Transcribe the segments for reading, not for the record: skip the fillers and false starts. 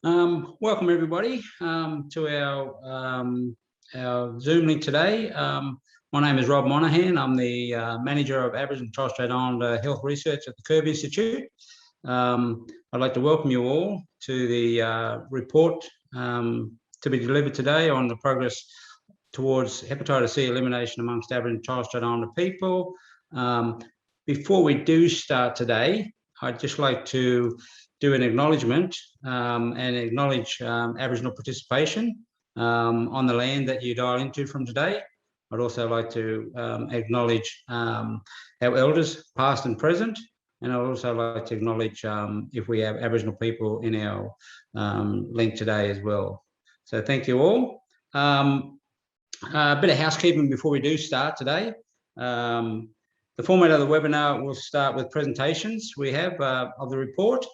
Welcome everybody to our Zoom link today. My name is Rob Monaghan. I'm the Manager of Aboriginal and Torres Strait Islander Health Research at the Kirby Institute. I'd like to welcome you all to the report to be delivered today on the progress towards hepatitis C elimination amongst Aboriginal and Torres Strait Islander people. Before we do start today, I'd just like to do an acknowledgement and acknowledge Aboriginal participation on the land that you dial into from today. I'd also like to acknowledge our elders, past and present, and I'd also like to acknowledge if we have Aboriginal people in our link today as well. So thank you all. A bit of housekeeping before we do start today. The format of the webinar will start with presentations we have of the report.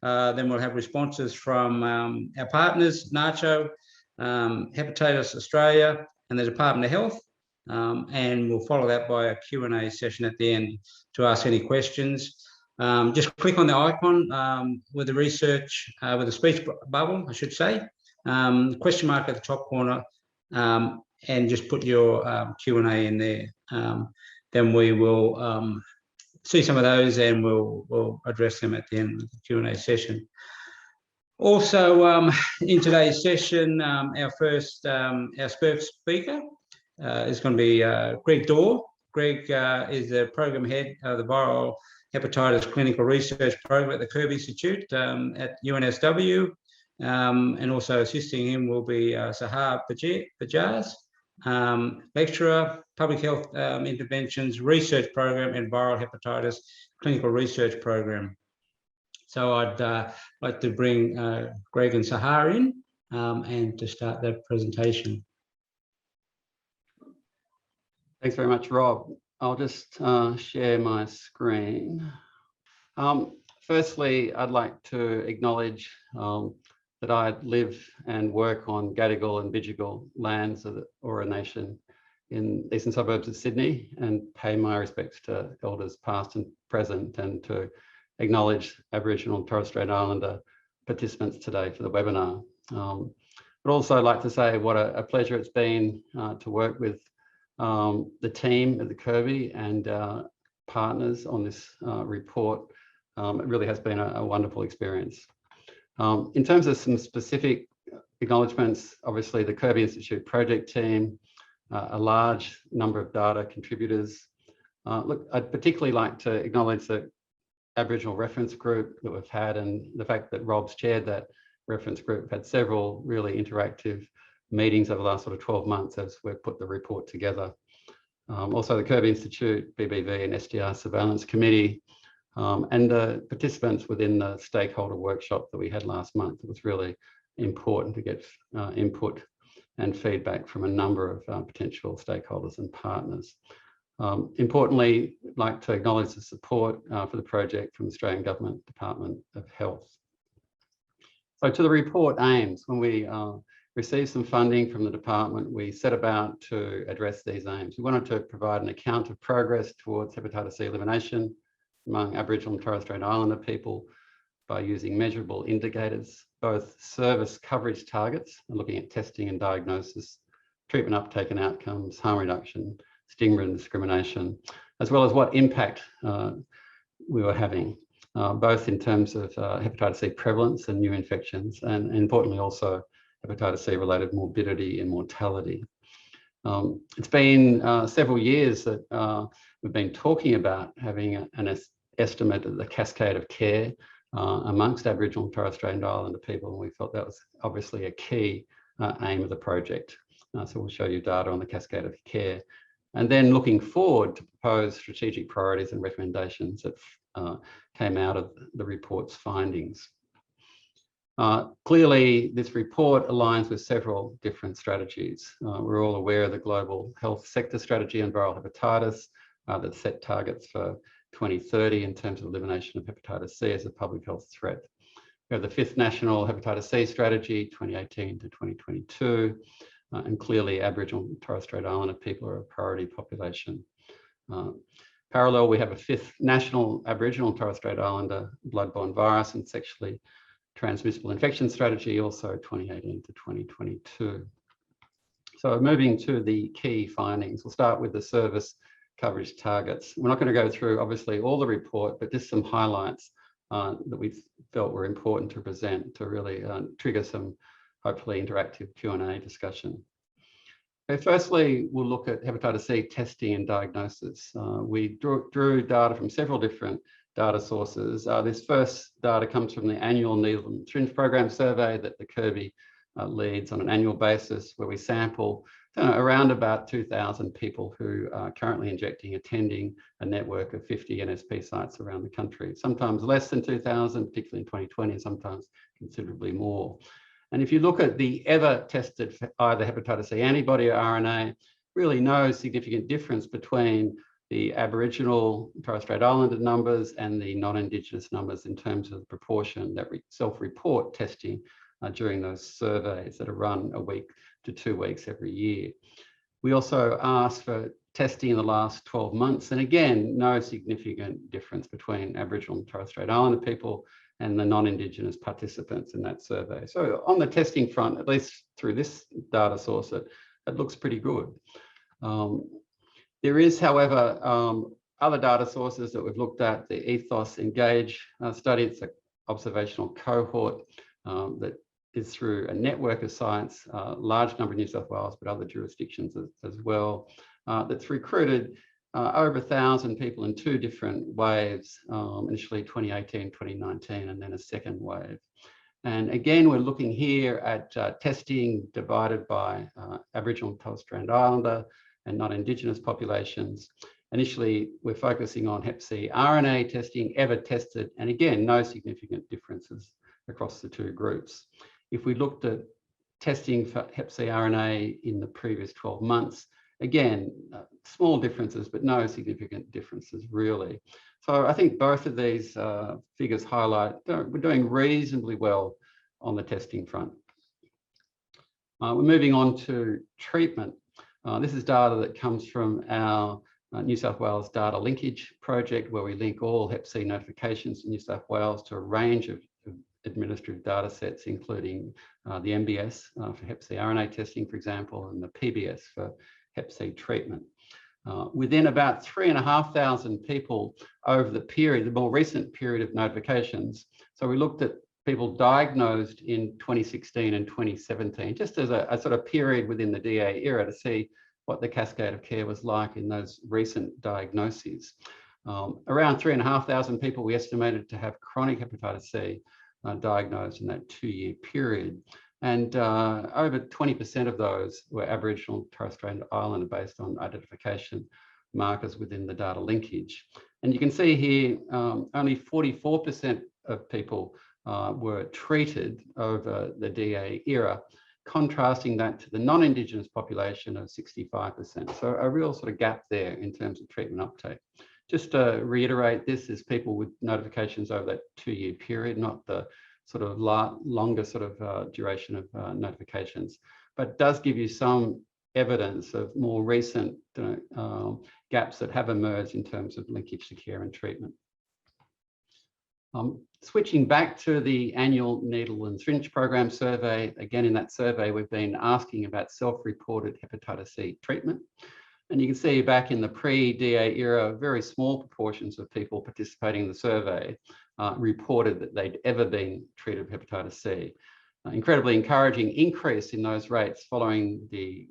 Then we'll have responses from our partners, NACCHO, Hepatitis Australia, and the Department of Health. And we'll follow that by a Q&A session at the end to ask any questions. Just click on the icon with the research, with the speech bubble, I should say, question mark at the top corner, and just put your Q&A in there. Then we will see some of those and we'll address them at the end of the Q&A session. Also, in today's session, our first speaker is going to be Greg Dorr. Greg is the program head of the Viral Hepatitis Clinical Research Program at the Kirby Institute at UNSW. And also assisting him will be Sahar Bajaz, lecturer, public health interventions research program and viral hepatitis clinical research program. So I'd like to bring Greg and Sahar in and to start that presentation. Thanks very much, Rob. I'll just share my screen. Firstly, I'd like to acknowledge that I live and work on Gadigal and Bidjigal lands of the Eora Nation in eastern suburbs of Sydney, and pay my respects to elders past and present, and to acknowledge Aboriginal and Torres Strait Islander participants today for the webinar. I'd also like to say what a pleasure it's been to work with the team at the Kirby and partners on this report. It really has been a wonderful experience. In terms of some specific acknowledgements, obviously the Kirby Institute project team, a large number of data contributors. Look, I'd particularly like to acknowledge the Aboriginal reference group that we've had, and the fact that Rob's chaired that reference group. We've had several really interactive meetings over the last sort of 12 months as we've put the report together. Also the Kirby Institute, BBV and SDR Surveillance Committee, and the participants within the stakeholder workshop that we had last month. It was really important to get input and feedback from a number of potential stakeholders and partners. Importantly, I'd like to acknowledge the support for the project from the Australian Government Department of Health. So to the report aims, when we received some funding from the department, we set about to address these aims. We wanted to provide an account of progress towards hepatitis C elimination among Aboriginal and Torres Strait Islander people by using measurable indicators, both service coverage targets, looking at testing and diagnosis, treatment uptake and outcomes, harm reduction, stigma and discrimination, as well as what impact we were having, both in terms of hepatitis C prevalence and new infections, and importantly also hepatitis C related morbidity and mortality. It's been several years that we've been talking about having an estimate of the cascade of care amongst Aboriginal and Torres Strait Islander people, and we felt that was obviously a key aim of the project. So we'll show you data on the cascade of care, and then looking forward to propose strategic priorities and recommendations that came out of the report's findings. Clearly, this report aligns with several different strategies. We're all aware of the global health sector strategy on viral hepatitis that set targets for 2030 in terms of elimination of hepatitis C as a public health threat. We have the 5th National Hepatitis C Strategy, 2018 to 2022, and clearly Aboriginal and Torres Strait Islander people are a priority population. Parallel, we have a 5th National Aboriginal and Torres Strait Islander blood-borne virus and sexually transmissible infection strategy, also 2018 to 2022. So moving to the key findings, we'll start with the service coverage targets. We're not going to go through, obviously, all the report, but just some highlights that we felt were important to present to really trigger some, hopefully, interactive Q&A discussion. Okay, firstly, we'll look at hepatitis C testing and diagnosis. We drew data from several different data sources. This first data comes from the annual needle and syringe program survey that the Kirby leads on an annual basis, where we sample around about 2,000 people who are currently injecting, attending a network of 50 NSP sites around the country, sometimes less than 2,000, particularly in 2020, and sometimes considerably more. And if you look at the ever tested for either hepatitis C antibody or RNA, really no significant difference between the Aboriginal Torres Strait Islander numbers and the non-Indigenous numbers in terms of the proportion that self-report testing during those surveys that are run a week to 2 weeks every year. We also asked for testing in the last 12 months, and again, no significant difference between Aboriginal and Torres Strait Islander people and the non-Indigenous participants in that survey. So on the testing front, at least through this data source, it looks pretty good. There is, however, other data sources that we've looked at, the Ethos Engage study. It's an observational cohort that is through a network of sites, large number in New South Wales, but other jurisdictions as well, that's recruited over 1,000 people in 2 different waves, initially 2018, 2019, and then a second wave. And again, we're looking here at testing divided by Aboriginal and Torres Strait Islander and non-Indigenous populations. Initially, we're focusing on Hep C RNA testing, ever tested, and again, no significant differences across the 2 groups. If we looked at testing for Hep C RNA in the previous 12 months, again, small differences, but no significant differences really. So I think both of these figures highlight we're doing reasonably well on the testing front. We're moving on to treatment. This is data that comes from our New South Wales data linkage project, where we link all Hep C notifications in New South Wales to a range of administrative data sets, including the MBS for Hep C RNA testing, for example, and the PBS for Hep C treatment. Within about 3,500 people over the period, the more recent period of notifications. So we looked at people diagnosed in 2016 and 2017, just as a sort of period within the DA era to see what the cascade of care was like in those recent diagnoses. Around 3,500 people we estimated to have chronic hepatitis C diagnosed in that 2-year period. And over 20% of those were Aboriginal and Torres Strait Islander based on identification markers within the data linkage. And you can see here, only 44% of people were treated over the DA era, contrasting that to the non-Indigenous population of 65%. So a real sort of gap there in terms of treatment uptake. Just to reiterate, this is people with notifications over that 2-year period, not the sort of longer sort of duration of notifications, but does give you some evidence of more recent gaps that have emerged in terms of linkage to care and treatment. Switching back to the annual needle and syringe program survey, again in that survey we've been asking about self-reported hepatitis C treatment. And you can see back in the pre-DA era, very small proportions of people participating in the survey reported that they'd ever been treated with hepatitis C. Incredibly encouraging increase in those rates following the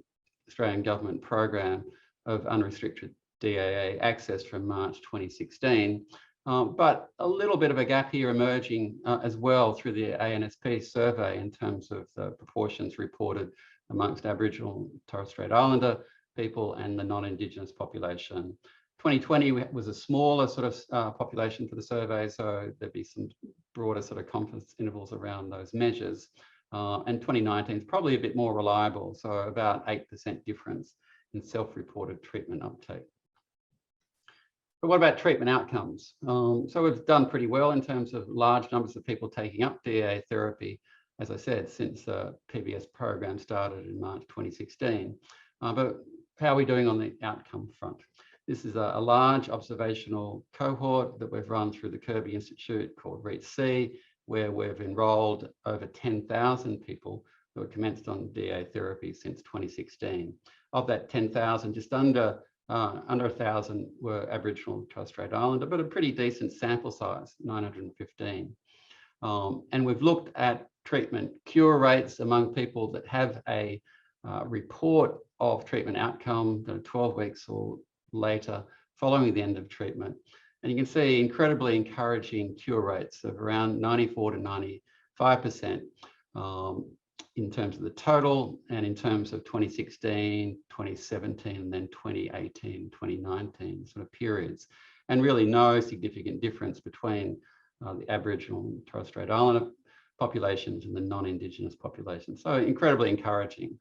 Australian government program of unrestricted DAA access from March 2016. But a little bit of a gap here emerging as well through the ANSP survey in terms of the proportions reported amongst Aboriginal Torres Strait Islander people and the non-Indigenous population. 2020 was a smaller sort of population for the survey, so there'd be some broader sort of confidence intervals around those measures. And 2019 is probably a bit more reliable, so about 8% difference in self-reported treatment uptake. But what about treatment outcomes? So we've done pretty well in terms of large numbers of people taking up DA therapy, as I said, since the PBS program started in March 2016. But how are we doing on the outcome front? This is a large observational cohort that we've run through the Kirby Institute called REACH-C. where we've enrolled over 10,000 people who have commenced on DA therapy since 2016. Of that 10,000, just under 1,000 were Aboriginal and Torres Strait Islander, but a pretty decent sample size, 915. And we've looked at treatment cure rates among people that have a report of treatment outcome 12 weeks or later following the end of treatment. And you can see incredibly encouraging cure rates of around 94 to 95% in terms of the total, and in terms of 2016, 2017, and then 2018, 2019 sort of periods. And really no significant difference between the Aboriginal and Torres Strait Islander populations and the non-Indigenous populations. So incredibly encouraging.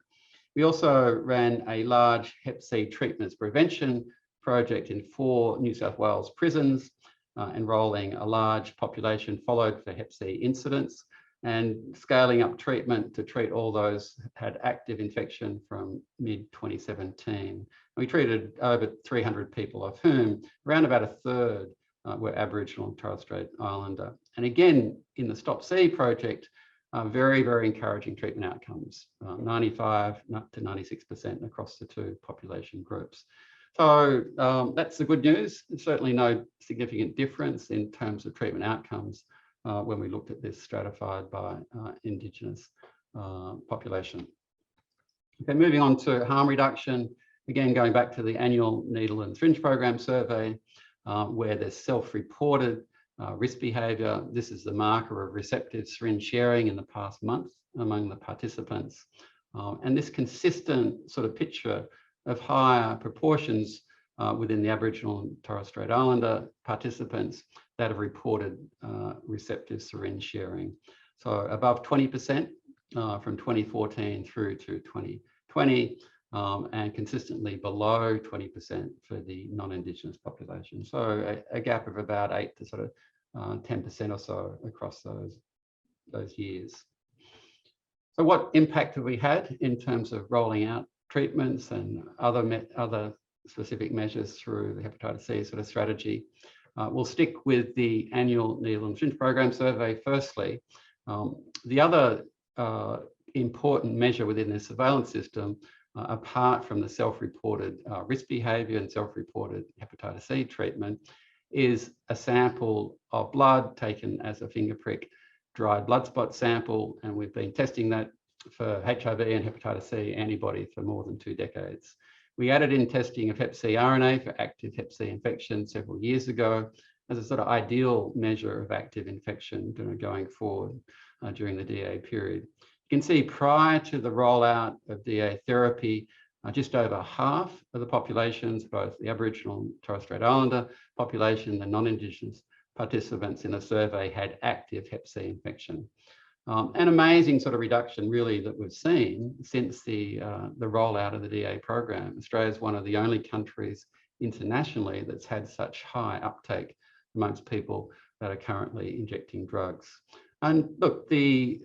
We also ran a large Hep C treatments prevention project in 4 New South Wales prisons, enrolling a large population followed for Hep C incidents, and scaling up treatment to treat all those who had active infection from mid-2017. We treated over 300 people, of whom around about a third were Aboriginal and Torres Strait Islander. And again, in the Stop C project, very, very encouraging treatment outcomes, 95 to 96% across the 2 population groups. So that's the good news. Certainly no significant difference in terms of treatment outcomes when we looked at this stratified by Indigenous population. Okay, moving on to harm reduction. Again, going back to the annual needle and syringe program survey, where there's self-reported risk behaviour. This is the marker of receptive syringe sharing in the past month among the participants. And this consistent sort of picture of higher proportions within the Aboriginal and Torres Strait Islander participants that have reported receptive syringe sharing. So above 20% from 2014 through to 2020, and consistently below 20% for the non-Indigenous population. So a gap of about 8 to sort of 10% or so across those years. So what impact have we had in terms of rolling out treatments and other specific measures through the Hepatitis C sort of strategy? We'll stick with the annual needle and syringe program survey firstly. The other important measure within the surveillance system, apart from the self-reported risk behaviour and self-reported hepatitis C treatment, is a sample of blood taken as a finger prick dried blood spot sample, and we've been testing that for HIV and hepatitis C antibody for more than 2 decades. We added in testing of Hep C RNA for active Hep C infection several years ago as a sort of ideal measure of active infection going forward during the DA period. You can see prior to the rollout of DA therapy, just over half of the populations, both the Aboriginal and Torres Strait Islander population, the non-Indigenous participants in the survey, had active Hep C infection. An amazing sort of reduction really that we've seen since the rollout of the DA program. Australia is one of the only countries internationally that's had such high uptake amongst people that are currently injecting drugs. And look, the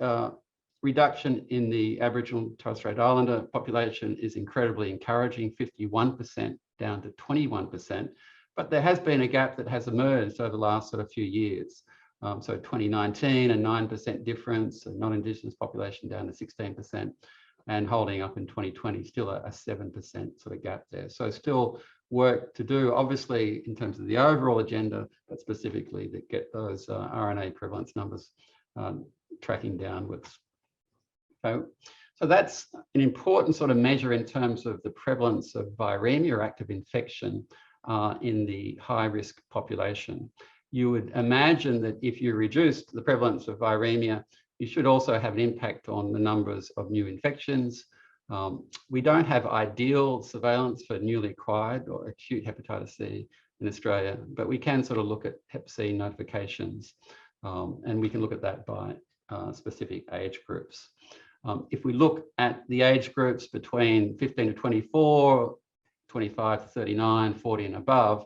reduction in the Aboriginal and Torres Strait Islander population is incredibly encouraging, 51% down to 21%. But there has been a gap that has emerged over the last sort of few years. So 2019, a 9% difference, a non-Indigenous population down to 16%, and holding up in 2020, still a 7% sort of gap there. So still work to do, obviously, in terms of the overall agenda, but specifically to get those RNA prevalence numbers tracking downwards. So that's an important sort of measure in terms of the prevalence of viremia or active infection in the high-risk population. You would imagine that if you reduced the prevalence of viremia, you should also have an impact on the numbers of new infections. We don't have ideal surveillance for newly acquired or acute hepatitis C in Australia, but we can sort of look at Hep C notifications, and we can look at that by specific age groups. If we look at the age groups between 15 to 24, 25 to 39, 40 and above,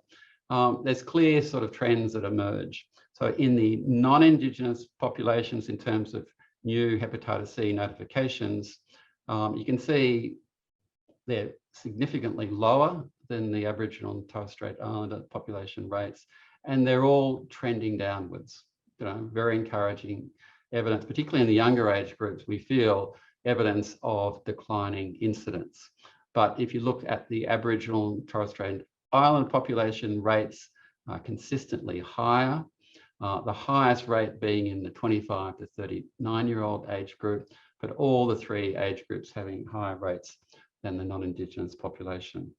there's clear sort of trends that emerge. So in the non-Indigenous populations, in terms of new hepatitis C notifications, you can see they're significantly lower than the Aboriginal and Torres Strait Islander population rates, and they're all trending downwards. very encouraging evidence, particularly in the younger age groups, we feel evidence of declining incidence. But if you look at the Aboriginal and Torres Strait Islander population, rates are consistently higher. The highest rate being in the 25 to 39-year-old age group, but all the three age groups having higher rates than the non-Indigenous population.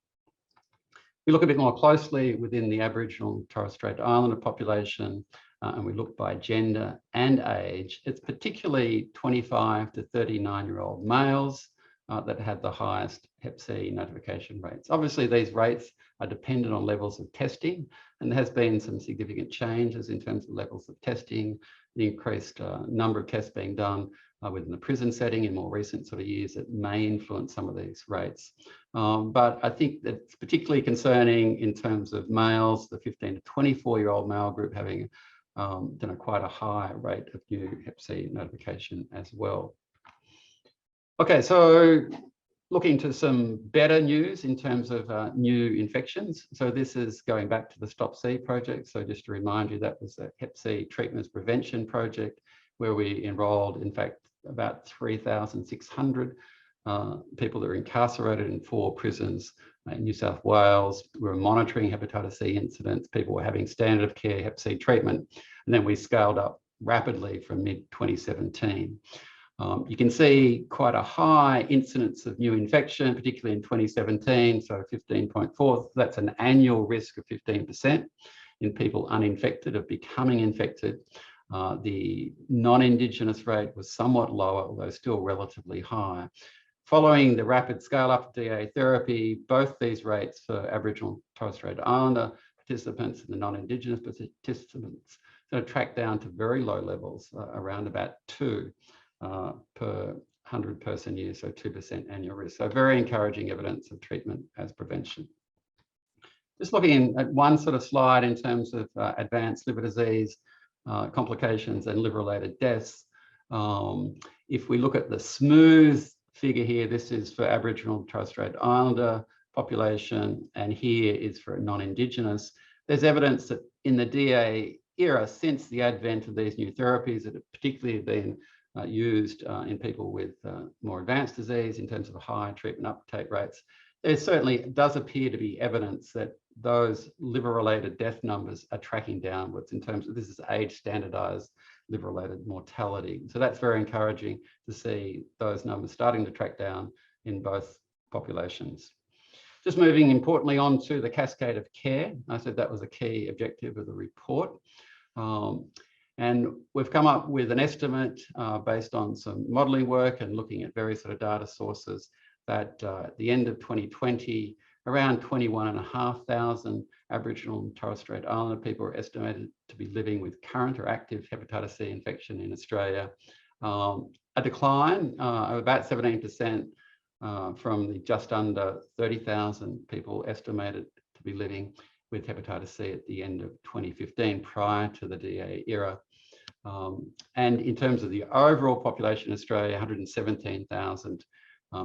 We look a bit more closely within the Aboriginal and Torres Strait Islander population, and we look by gender and age. It's particularly 25 to 39-year-old males that had the highest Hep C notification rates. Obviously, these rates are dependent on levels of testing, and there has been some significant changes in terms of levels of testing, the increased number of tests being done within the prison setting in more recent sort of years that may influence some of these rates. But I think that's particularly concerning in terms of males, the 15 to 24-year-old male group having quite a high rate of new Hep C notification as well. Okay, so looking to some better news in terms of new infections. So this is going back to the Stop C project. So just to remind you, that was a Hep C treatments prevention project where we enrolled, in fact, about 3,600 people that were incarcerated in 4 prisons in New South Wales. We were monitoring hepatitis C incidents. People were having standard of care Hep C treatment. And then we scaled up rapidly from mid-2017. You can see quite a high incidence of new infection, particularly in 2017, so 15.4. That's an annual risk of 15% in people uninfected of becoming infected. The non-Indigenous rate was somewhat lower, although still relatively high. Following the rapid scale-up of DA therapy, both these rates for Aboriginal and Torres Strait Islander participants and the non-Indigenous participants sort of tracked down to very low levels, around about 2 per 100 person year, so 2% annual risk. So very encouraging evidence of treatment as prevention. Just looking at one sort of slide in terms of advanced liver disease, complications and liver-related deaths. If we look at the smooth figure here, this is for Aboriginal and Torres Strait Islander population, and here is for non-Indigenous. There's evidence that in the DA era, since the advent of these new therapies that have particularly been used in people with more advanced disease in terms of high treatment uptake rates, there certainly does appear to be evidence that those liver-related death numbers are tracking downwards in terms of, this is age-standardized liver-related mortality. So that's very encouraging to see those numbers starting to track down in both populations. Just moving importantly on to the cascade of care. I said that was a key objective of the report. And we've come up with an estimate based on some modelling work and looking at various sort of data sources that at the end of 2020, around 21,500 Aboriginal and Torres Strait Islander people are estimated to be living with current or active hepatitis C infection in Australia. A decline of about 17% from the just under 30,000 people estimated to be living with hepatitis C at the end of 2015, prior to the DA era. And in terms of the overall population in Australia, 117,000.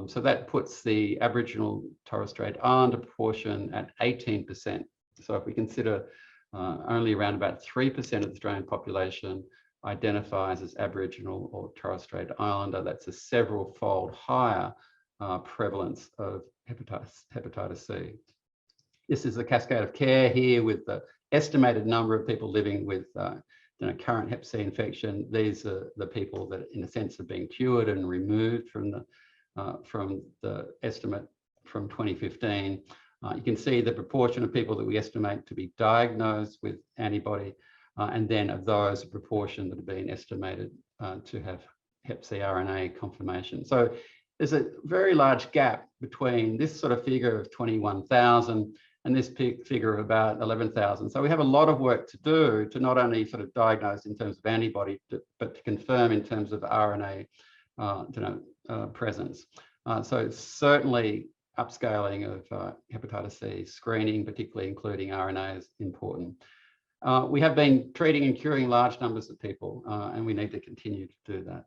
So that puts the Aboriginal Torres Strait Islander proportion at 18%. So if we consider only around about 3% of the Australian population identifies as Aboriginal or Torres Strait Islander, that's a several-fold higher prevalence of hepatitis C. This is the cascade of care here with the estimated number of people living with current Hep C infection. These are the people that, in a sense, have been cured and removed from the estimate from 2015. You can see the proportion of people that we estimate to be diagnosed with antibody, and then of those, a proportion that have been estimated to have Hep C RNA confirmation. So there's a very large gap between this sort of figure of 21,000 and this figure of about 11,000. So we have a lot of work to do to not only sort of diagnose in terms of antibody, but to confirm in terms of RNA presence. So it's certainly upscaling of hepatitis C screening, particularly including RNA, is important. We have been treating and curing large numbers of people, and we need to continue to do that.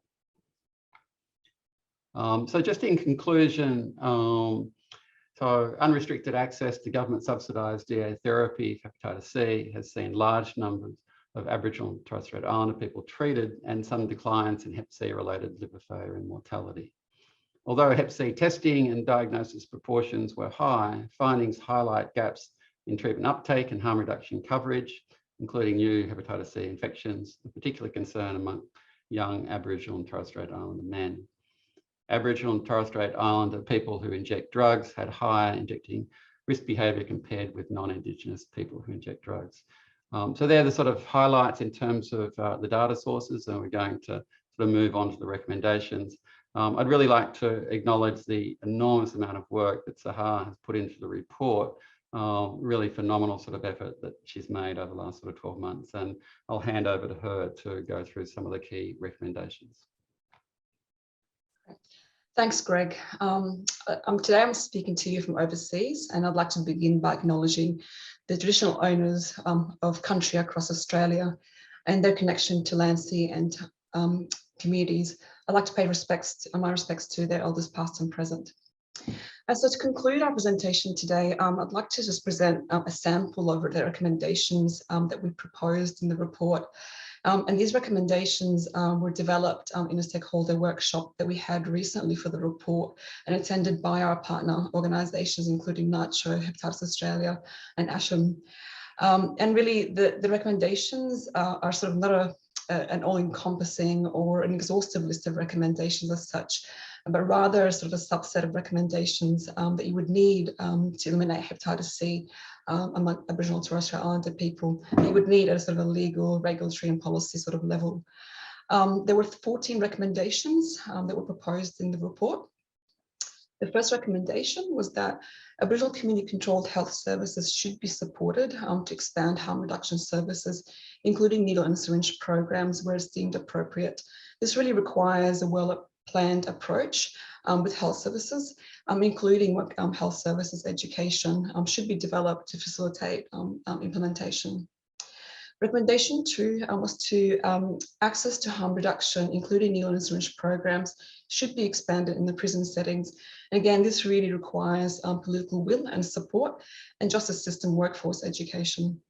So just in conclusion, so unrestricted access to government subsidised DA therapy for hepatitis C has seen large numbers of Aboriginal and Torres Strait Islander people treated, and some declines in Hep C-related liver failure and mortality. Although Hep C testing and diagnosis proportions were high, findings highlight gaps in treatment uptake and harm reduction coverage, including new hepatitis C infections, of particular concern among young Aboriginal and Torres Strait Islander men. Aboriginal and Torres Strait Islander people who inject drugs had higher injecting risk behaviour compared with non-Indigenous people who inject drugs. So they're the sort of highlights in terms of the data sources, and we're going to sort of move on to the recommendations. I'd really like to acknowledge the enormous amount of work that Sahar has put into the report. Really phenomenal sort of effort that she's made over the last sort of 12 months. And I'll hand over to her to go through some of the key recommendations. Thanks, Greg. Today I'm speaking to you from overseas, and I'd like to begin by acknowledging the traditional owners of country across Australia and their connection to land, sea and communities. I'd like to pay my respects to their elders past and present. And so to conclude our presentation today, I'd like to just present a sample of the recommendations that we proposed in the report. And these recommendations were developed in a stakeholder workshop that we had recently for the report and attended by our partner organisations, including NACCHO, Hepatitis Australia and ASHM. And really the recommendations are sort of not an all-encompassing or an exhaustive list of recommendations as such, but rather sort of a subset of recommendations that you would need to eliminate hepatitis C among Aboriginal Torres Strait Islander people. You would need at a sort of a legal, regulatory and policy sort of level. There were 14 recommendations that were proposed in the report. The first recommendation was that Aboriginal community-controlled health services should be supported to expand harm reduction services, including needle and syringe programs where it's deemed appropriate. This really requires a well-planned approach with health services, including what health services education should be developed to facilitate implementation. Recommendation 2 was to access to harm reduction, including needle and syringe programs, should be expanded in the prison settings. And again, this really requires political will and support and justice system workforce education.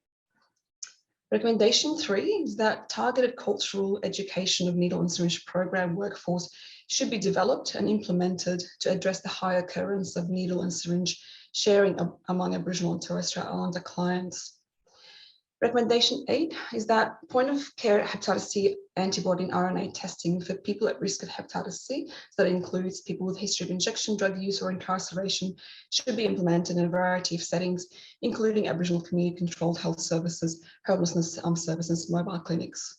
Recommendation 3 is that targeted cultural education of needle and syringe program workforce should be developed and implemented to address the high occurrence of needle and syringe sharing among Aboriginal and Torres Strait Islander clients. Recommendation 8 is that point of care hepatitis C antibody and RNA testing for people at risk of hepatitis C, so that includes people with history of injection drug use or incarceration, should be implemented in a variety of settings, including Aboriginal community controlled health services, homelessness services, mobile clinics.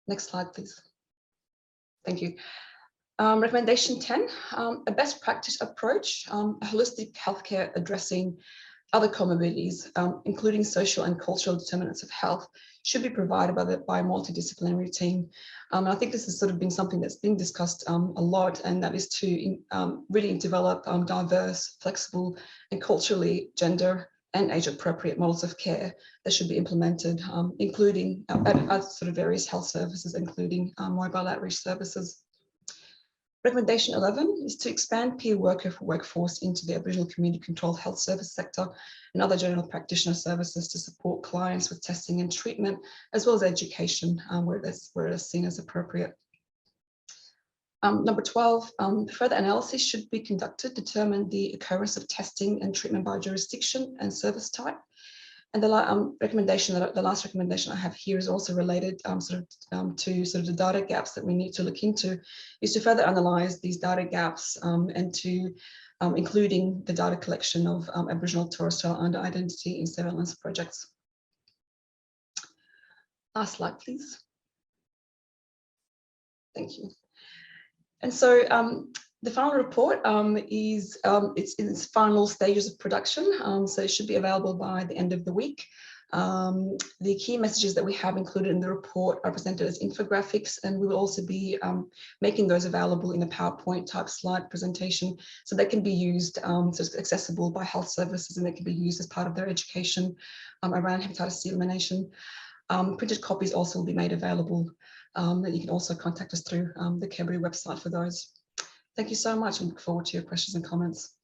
Next slide, please. Thank you. Recommendation 10, a best practice approach, a holistic healthcare addressing other comorbidities, including social and cultural determinants of health, should be provided by a multidisciplinary team. And I think this has sort of been something that's been discussed a lot, and that is to really develop diverse, flexible, and culturally gender and age-appropriate models of care that should be implemented, including at sort of various health services, including mobile outreach services. Recommendation 11 is to expand peer worker workforce into the Aboriginal community-controlled health service sector and other general practitioner services to support clients with testing and treatment, as well as education where it is seen as appropriate. Number 12, further analysis should be conducted to determine the occurrence of testing and treatment by jurisdiction and service type. And the last recommendation I have here is also related to the data gaps that we need to look into, is to further analyse these data gaps and to including the data collection of Aboriginal Torres Strait Islander identity in surveillance projects. Last slide, please. Thank you. And so the final report is it's in its final stages of production, so it should be available by the end of the week. The key messages that we have included in the report are presented as infographics, and we will also be making those available in a PowerPoint type slide presentation, so they can be used, so it's accessible by health services, and they can be used as part of their education around hepatitis C elimination. Printed copies also will be made available, and you can also contact us through the Kirby website for those. Thank you so much, and look forward to your questions and comments.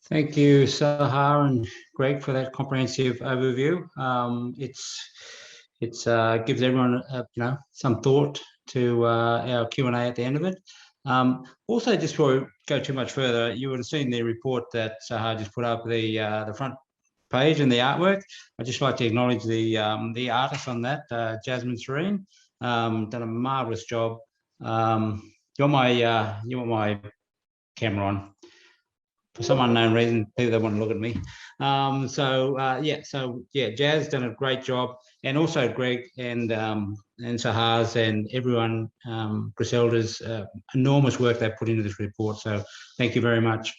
Thank you, Sahar and Greg, for that comprehensive overview. gives everyone some thought to our Q&A at the end of it. Also, just before we go too much further, you would have seen the report that Sahar just put up, the front page and the artwork. I'd just like to acknowledge the artist on that, Jasmine Serene, done a marvellous job. You want my camera on? For some unknown reason, people don't want to look at me. Jazz done a great job, and also Greg and Sahar's and everyone, Griselda's enormous work they put into this report. So thank you very much.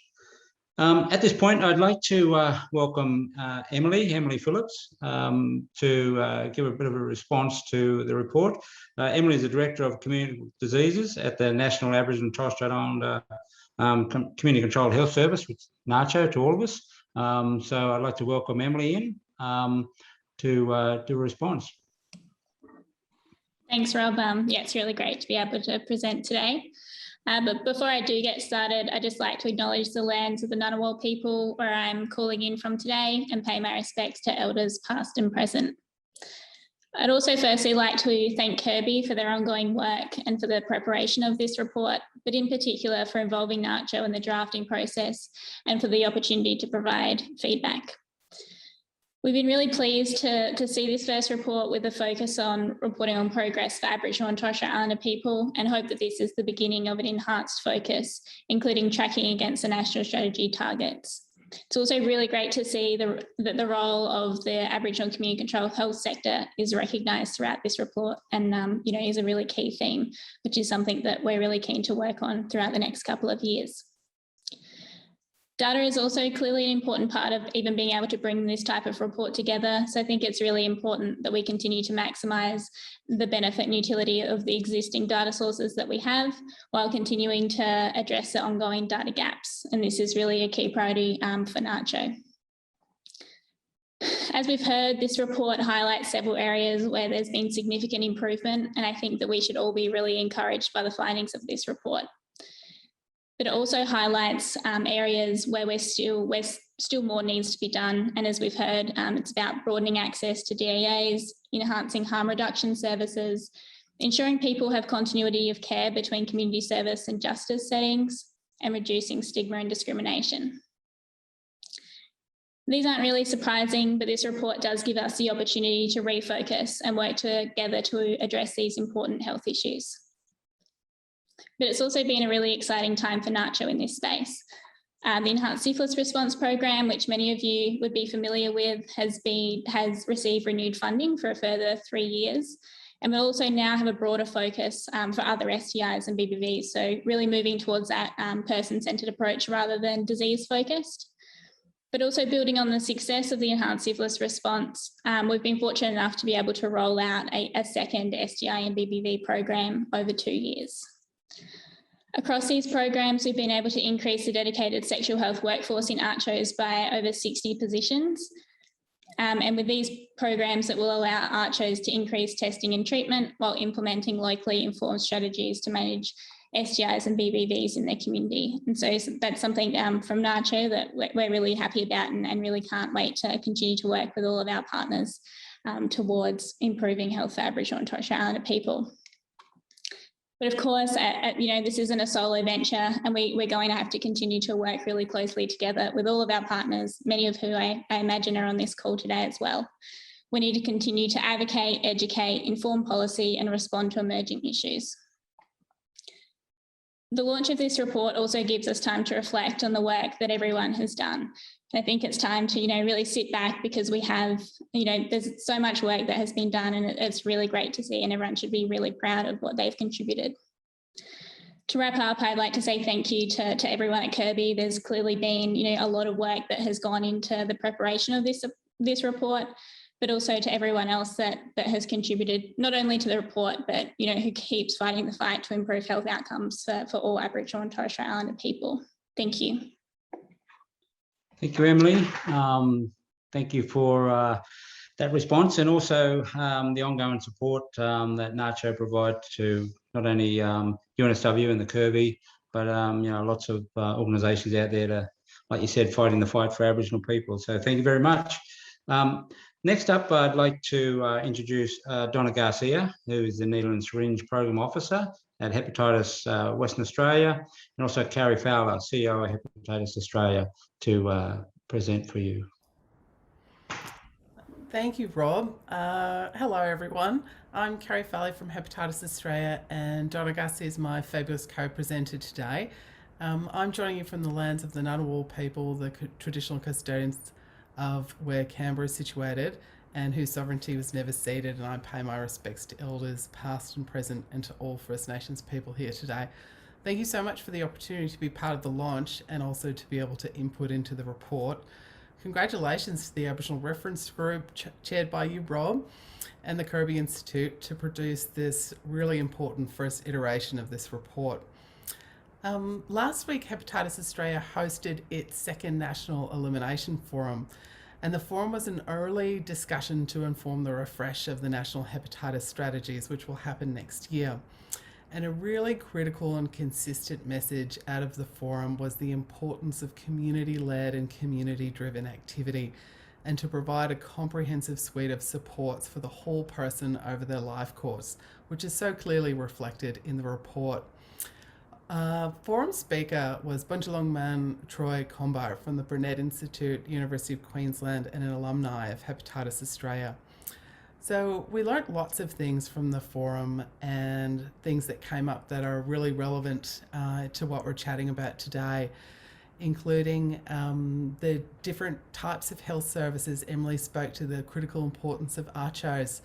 At this point, I'd like to welcome Emily Phillips to give a bit of a response to the report. Emily is the Director of Communicable Diseases at the National Aboriginal Torres Strait Islander Community Controlled Health Service, which is NACCHO to all of us. So I'd like to welcome Emily in to do a response. Thanks, Rob. Yeah, it's really great to be able to present today. But before I do get started, I'd just like to acknowledge the lands of the Ngunnawal people where I'm calling in from today and pay my respects to elders past and present. I'd also firstly like to thank Kirby for their ongoing work and for the preparation of this report, but in particular for involving NACCHO in the drafting process and for the opportunity to provide feedback. We've been really pleased to see this first report with a focus on reporting on progress for Aboriginal and Torres Strait Islander people, and hope that this is the beginning of an enhanced focus, including tracking against the national strategy targets. It's also really great to see that the role of the Aboriginal community controlled health sector is recognised throughout this report, and is a really key theme, which is something that we're really keen to work on throughout the next couple of years. Data is also clearly an important part of even being able to bring this type of report together. So I think it's really important that we continue to maximise the benefit and utility of the existing data sources that we have, while continuing to address the ongoing data gaps. And this is really a key priority for NACCHO. As we've heard, this report highlights several areas where there's been significant improvement, and I think that we should all be really encouraged by the findings of this report. But it also highlights areas where still more needs to be done. And as we've heard, it's about broadening access to DAAs, enhancing harm reduction services, ensuring people have continuity of care between community service and justice settings, and reducing stigma and discrimination. These aren't really surprising, but this report does give us the opportunity to refocus and work together to address these important health issues. But it's also been a really exciting time for NACCHO in this space. The Enhanced Syphilis Response Program, which many of you would be familiar with, has received renewed funding for a further 3 years. And we'll also now have a broader focus for other STIs and BBVs. So really moving towards that person-centred approach rather than disease-focused. But also building on the success of the Enhanced Syphilis Response, we've been fortunate enough to be able to roll out a second STI and BBV program over 2 years. Across these programs, we've been able to increase the dedicated sexual health workforce in ARCHOs by over 60 positions. And with these programs, it will allow ARCHOs to increase testing and treatment while implementing locally informed strategies to manage STIs and BBVs in their community. And so that's something from NACCHO that we're really happy about, and really can't wait to continue to work with all of our partners towards improving health for Aboriginal and Torres Strait Islander people. But of course, this isn't a solo venture, and we're going to have to continue to work really closely together with all of our partners, many of who I imagine are on this call today as well. We need to continue to advocate, educate, inform policy, and respond to emerging issues. The launch of this report also gives us time to reflect on the work that everyone has done. I think it's time to, really sit back, because we have, there's so much work that has been done, and it's really great to see, and everyone should be really proud of what they've contributed. To wrap up, I'd like to say thank you to everyone at Kirby. There's clearly been, a lot of work that has gone into the preparation of this report, but also to everyone else that has contributed, not only to the report, but, who keeps fighting the fight to improve health outcomes for all Aboriginal and Torres Strait Islander people. Thank you. Thank you, Emily. Thank you for that response, and also the ongoing support that NACCHO provide to not only UNSW and the Kirby, but lots of organisations out there to, like you said, fighting the fight for Aboriginal people. So thank you very much. Next up, I'd like to introduce Donna Garcia, who is the Needle and Syringe Program Officer at Hepatitis Western Australia, and also Carrie Fowler, CEO of Hepatitis Australia, to present for you. Thank you, Rob. Hello, everyone. I'm Carrie Fowler from Hepatitis Australia, and Donna Garcia is my fabulous co-presenter today. I'm joining you from the lands of the Ngunnawal people, the traditional custodians of where Canberra is situated, and whose sovereignty was never ceded, and I pay my respects to elders past and present and to all First Nations people here today. Thank you so much for the opportunity to be part of the launch and also to be able to input into the report. Congratulations to the Aboriginal Reference Group chaired by you, Rob, and the Kirby Institute to produce this really important first iteration of this report. Last week, Hepatitis Australia hosted its second National Elimination Forum, and the forum was an early discussion to inform the refresh of the National Hepatitis Strategies, which will happen next year. And a really critical and consistent message out of the forum was the importance of community-led and community-driven activity, and to provide a comprehensive suite of supports for the whole person over their life course, which is so clearly reflected in the report. Forum speaker was Bunjalong Man Troy Combo from the Burnet Institute, University of Queensland, and an alumni of Hepatitis Australia. So we learnt lots of things from the forum and things that came up that are really relevant to what we're chatting about today, including the different types of health services. Emily spoke to the critical importance of ACCHOs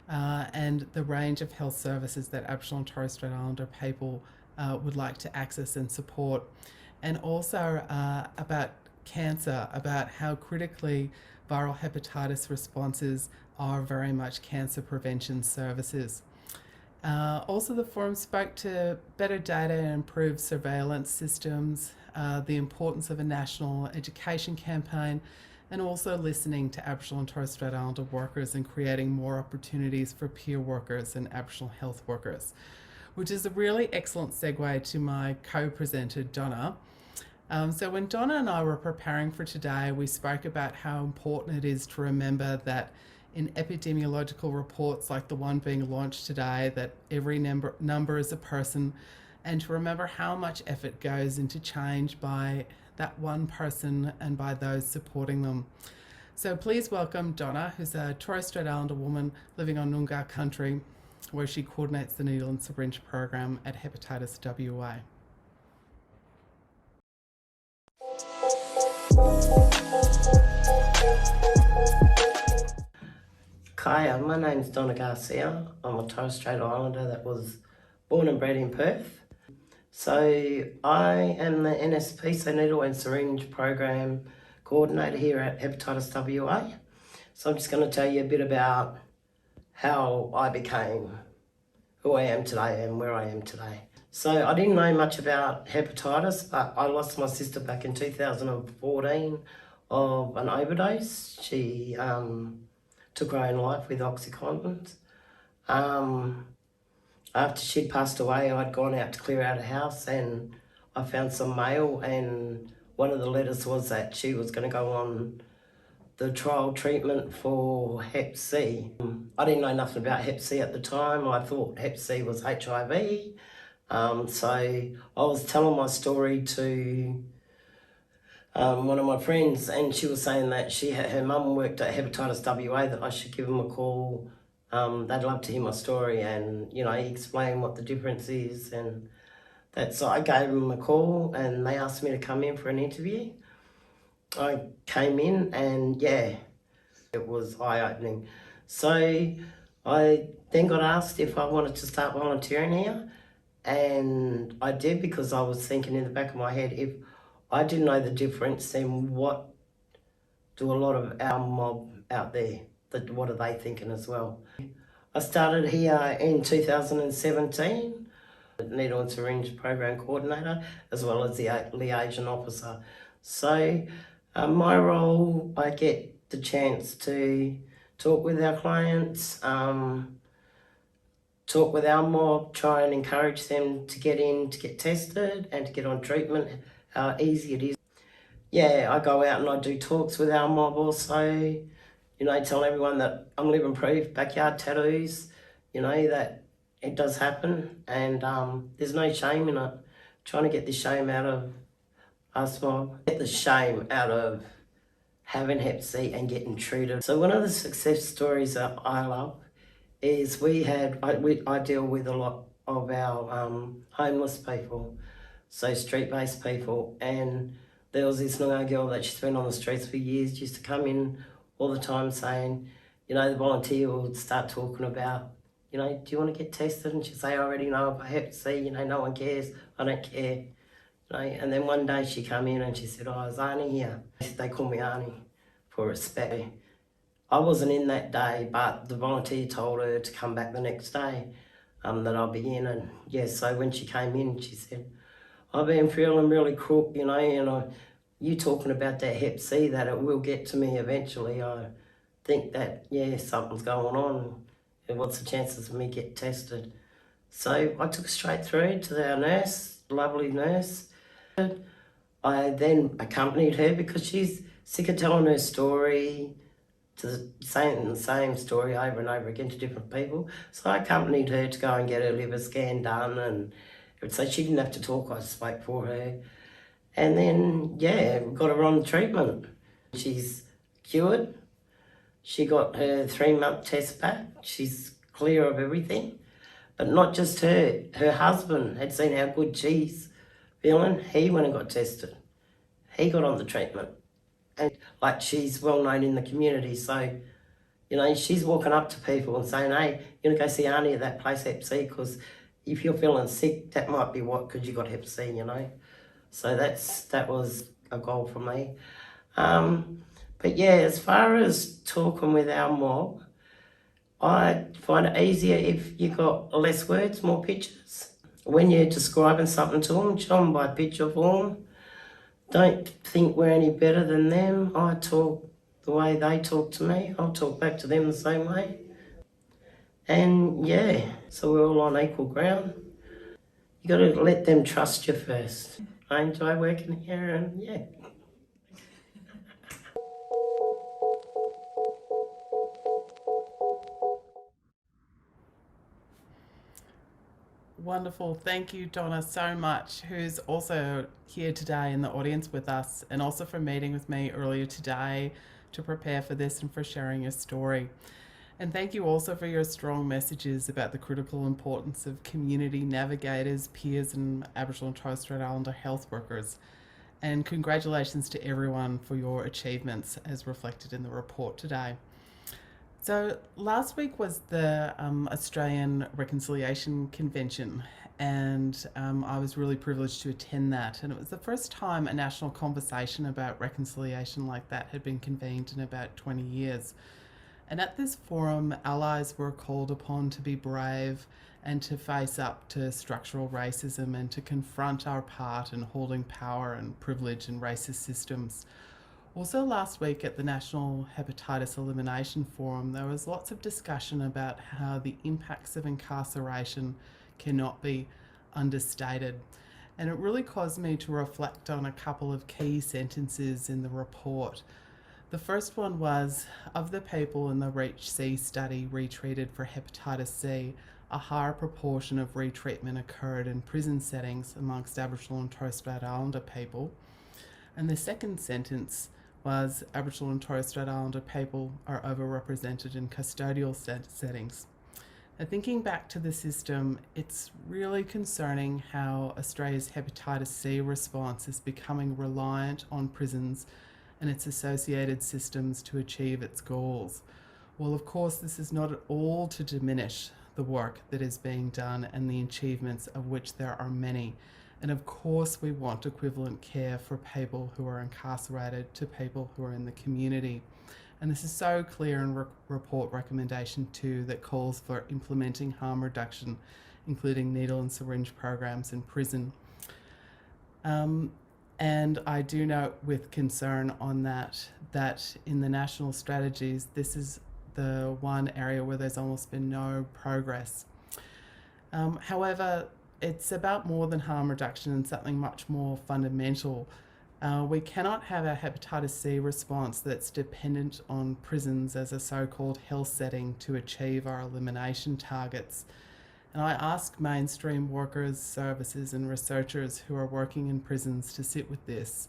and the range of health services that Aboriginal and Torres Strait Islander people would like to access and support, and also about cancer, about how critically viral hepatitis responses are very much cancer prevention services. Also, the forum spoke to better data and improved surveillance systems, the importance of a national education campaign, and also listening to Aboriginal and Torres Strait Islander workers and creating more opportunities for peer workers and Aboriginal health workers, which is a really excellent segue to my co-presenter, Donna. So when Donna and I were preparing for today, we spoke about how important it is to remember that in epidemiological reports like the one being launched today, that every number is a person, and to remember how much effort goes into change by that one person and by those supporting them. So please welcome Donna, who's a Torres Strait Islander woman living on Noongar country, where she coordinates the Needle and Syringe program at Hepatitis WA. Hi, my name's Donna Garcia. I'm a Torres Strait Islander that was born and bred in Perth. So I am the NSP, so Needle and Syringe Program Coordinator here at Hepatitis WA. So I'm just going to tell you a bit about how I became who I am today and where I am today. So I didn't know much about hepatitis, but I lost my sister back in 2014 of an overdose. She took her own life with OxyContin. After she'd passed away, I'd gone out to clear out a house and I found some mail, and one of the letters was that she was going to go on the trial treatment for Hep C. I didn't know nothing about Hep C at the time. I thought Hep C was HIV. So I was telling my story to one of my friends, and she was saying that her mum worked at Hepatitis WA, that I should give them a call. They'd love to hear my story, and he explained what the difference is, and so I gave them a call and they asked me to come in for an interview. I came in and yeah, it was eye-opening. So I then got asked if I wanted to start volunteering here, and I did, because I was thinking in the back of my head, if I didn't know the difference, then what do a lot of our mob out there, what are they thinking as well? I started here in 2017, Needle and Syringe Program Coordinator, as well as the Liaison Officer. So my role, I get the chance to talk with our clients, talk with our mob, try and encourage them to get in, to get tested and to get on treatment, how easy it is. Yeah, I go out and I do talks with our mob also, you know, tell everyone that I'm living proof, backyard tattoos, you know, that it does happen, and there's no shame in it. Trying to get the shame out of us mob, get the shame out of having Hep C and getting treated. So one of the success stories that I love is I deal with a lot of our homeless people, so street-based people, and there was this Noongar girl that she's been on the streets for years, used to come in all the time saying, you know, the volunteer would start talking about, you know, do you want to get tested? And she'd say, I already know about Hep C, you know, no one cares, I don't care. You know, and then one day she came in and she said, oh, is Arnie here? They call me Arnie for respect. I wasn't in that day, but the volunteer told her to come back the next day, that I'll be in. And yeah, so when she came in, she said, I've been feeling really crook, you know, and you talking about that Hep C, that it will get to me eventually. I think that, yeah, something's going on. And what's the chances of me getting tested? So I took her straight through to our nurse, lovely nurse. I then accompanied her because she's sick of telling her story, saying the same story over and over again to different people. So I accompanied her to go and get her liver scan done, and so she didn't have to talk, I spoke for her. And then, yeah, we got her on treatment. She's cured. She got her 3-month test back. She's clear of everything. But not just her. Her husband had seen how good she's feeling. He went and got tested. He got on the treatment. And like, she's well known in the community, so, you know, she's walking up to people and saying, hey, you want to go see Arnie at that place, Hep C, because if you're feeling sick, that might be what, because you got Hep C, you know. So that was a goal for me. But yeah, as far as talking with our mob, I find it easier if you got less words, more pictures. When you're describing something to them, show them by picture form. Don't think we're any better than them. I talk the way they talk to me. I'll talk back to them the same way. And yeah, so we're all on equal ground. You got to let them trust you first. I enjoy working here, and yeah. Wonderful. Thank you, Donna, so much, who's also here today in the audience with us, and also for meeting with me earlier today to prepare for this and for sharing your story. And thank you also for your strong messages about the critical importance of community navigators, peers, and Aboriginal and Torres Strait Islander health workers. And congratulations to everyone for your achievements as reflected in the report today. So last week was the Australian Reconciliation Convention, and I was really privileged to attend that. And it was the first time a national conversation about reconciliation like that had been convened in about 20 years. And at this forum, allies were called upon to be brave and to face up to structural racism and to confront our part in holding power and privilege in racist systems. Also last week at the National Hepatitis Elimination Forum, there was lots of discussion about how the impacts of incarceration cannot be understated. And it really caused me to reflect on a couple of key sentences in the report. The first one was, of the people in the REACH-C study retreated for hepatitis C, a higher proportion of retreatment occurred in prison settings amongst Aboriginal and Torres Strait Islander people. And the second sentence was, Aboriginal and Torres Strait Islander people are overrepresented in custodial settings. Now, thinking back to the system, it's really concerning how Australia's hepatitis C response is becoming reliant on prisons and its associated systems to achieve its goals. Well, of course, this is not at all to diminish the work that is being done and the achievements of which there are many. And of course, we want equivalent care for people who are incarcerated to people who are in the community. And this is so clear in report recommendation 2 that calls for implementing harm reduction, including needle and syringe programs in prison. And I do note with concern on that in the national strategies, this is the one area where there's almost been no progress. However, it's about more than harm reduction and something much more fundamental. We cannot have a hepatitis C response that's dependent on prisons as a so-called health setting to achieve our elimination targets. And I ask mainstream workers, services and researchers who are working in prisons to sit with this.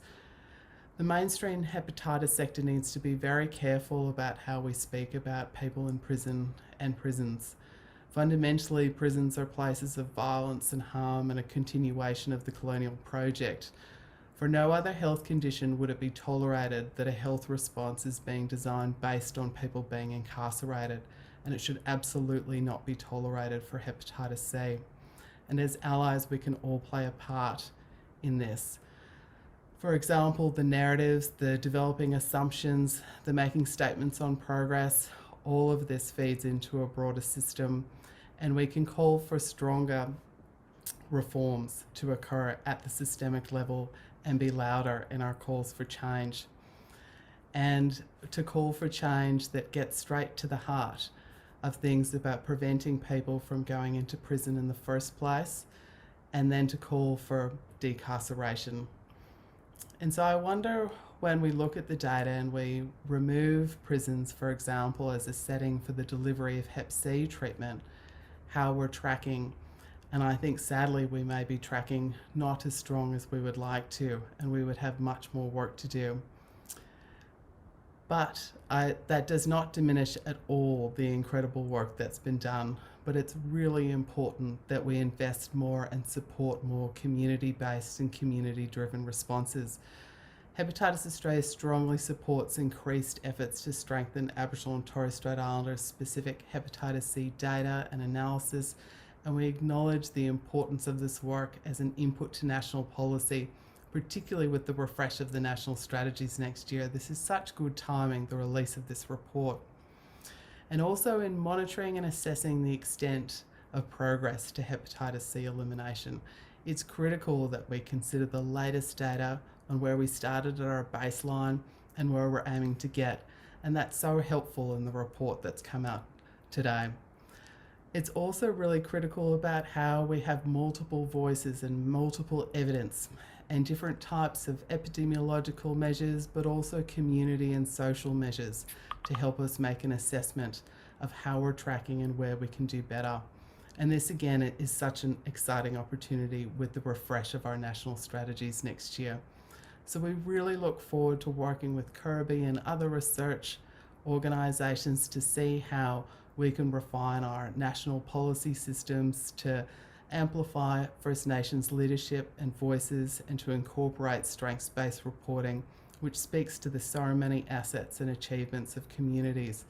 The mainstream hepatitis sector needs to be very careful about how we speak about people in prison and prisons. Fundamentally, prisons are places of violence and harm and a continuation of the colonial project. For no other health condition would it be tolerated that a health response is being designed based on people being incarcerated, and it should absolutely not be tolerated for hepatitis C. And as allies, we can all play a part in this. For example, the narratives, the developing assumptions, the making statements on progress, all of this feeds into a broader system, and we can call for stronger reforms to occur at the systemic level and be louder in our calls for change. And to call for change that gets straight to the heart of things about preventing people from going into prison in the first place, and then to call for decarceration. And so I wonder, when we look at the data and we remove prisons, for example, as a setting for the delivery of Hep C treatment, how we're tracking. And I think sadly we may be tracking not as strong as we would like to, and we would have much more work to do. But that does not diminish at all the incredible work that's been done, but it's really important that we invest more and support more community-based and community-driven responses. Hepatitis Australia strongly supports increased efforts to strengthen Aboriginal and Torres Strait Islander specific hepatitis C data and analysis, and we acknowledge the importance of this work as an input to national policy, particularly with the refresh of the national strategies next year. This is such good timing, the release of this report. And also in monitoring and assessing the extent of progress to hepatitis C elimination, it's critical that we consider the latest data on where we started at our baseline and where we're aiming to get. And that's so helpful in the report that's come out today. It's also really critical about how we have multiple voices and multiple evidence and different types of epidemiological measures, but also community and social measures to help us make an assessment of how we're tracking and where we can do better. And this again is such an exciting opportunity with the refresh of our national strategies next year. So we really look forward to working with Kirby and other research organisations to see how we can refine our national policy systems to amplify First Nations leadership and voices, and to incorporate strengths-based reporting, which speaks to the so many assets and achievements of communities.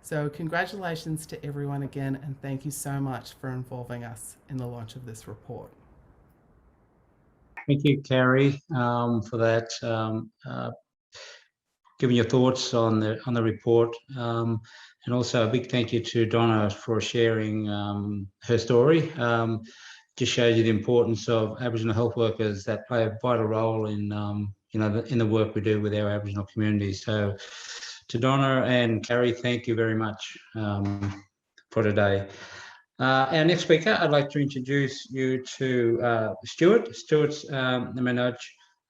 So congratulations to everyone again, and thank you so much for involving us in the launch of this report. Thank you, Carrie, for that. Giving your thoughts on the report, and also a big thank you to Donna for sharing her story. Just shows you the importance of Aboriginal health workers that play a vital role in in the work we do with our Aboriginal communities. So, to Donna and Carrie, thank you very much for today. Our next speaker, I'd like to introduce you to Stuart. Stuart's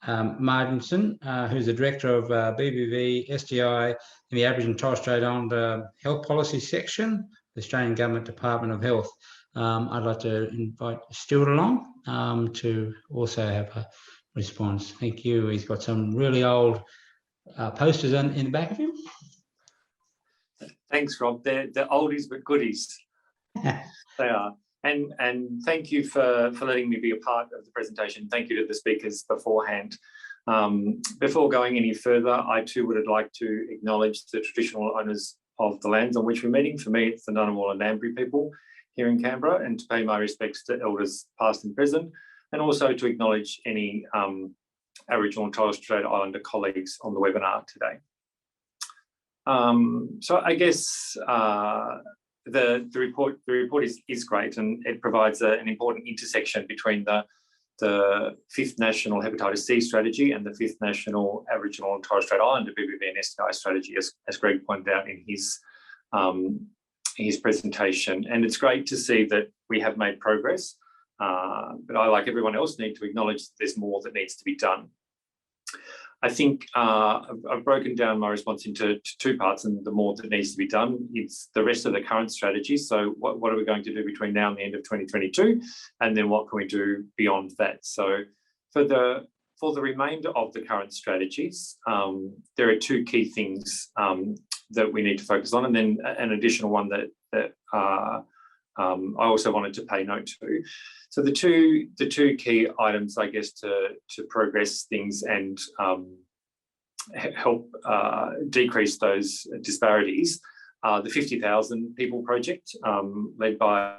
Marginson, who's the Director of BBV STI in the Aboriginal Torres Strait Islander Health Policy Section, the Australian Government Department of Health. I'd like to invite Stuart along to also have a response. Thank you. He's got some really old posters in the back of him. Thanks, Rob. They're oldies but goodies. They are. And thank you for letting me be a part of the presentation. Thank you to the speakers beforehand. Before going any further, I too would like to acknowledge the traditional owners of the lands on which we're meeting. For me, it's the Ngunnawal and Ngambri people here in Canberra, and to pay my respects to elders past and present, and also to acknowledge any Aboriginal and Torres Strait Islander colleagues on the webinar today. So I guess the report is great, and it provides an important intersection between the 5th National Hepatitis C strategy and the 5th National Aboriginal and Torres Strait Islander BBV and STI strategy, as Greg pointed out in his presentation. And it's great to see that we have made progress, but I, like everyone else, need to acknowledge that there's more that needs to be done. I think I've broken down my response into two parts, and the more that needs to be done, it's the rest of the current strategies. So what are we going to do between now and the end of 2022? And then what can we do beyond that? So for the remainder of the current strategies, there are two key things that we need to focus on, and then an additional one that I also wanted to pay note to. So the two key items, I guess, to progress things and help decrease those disparities, the 50,000 people project led by,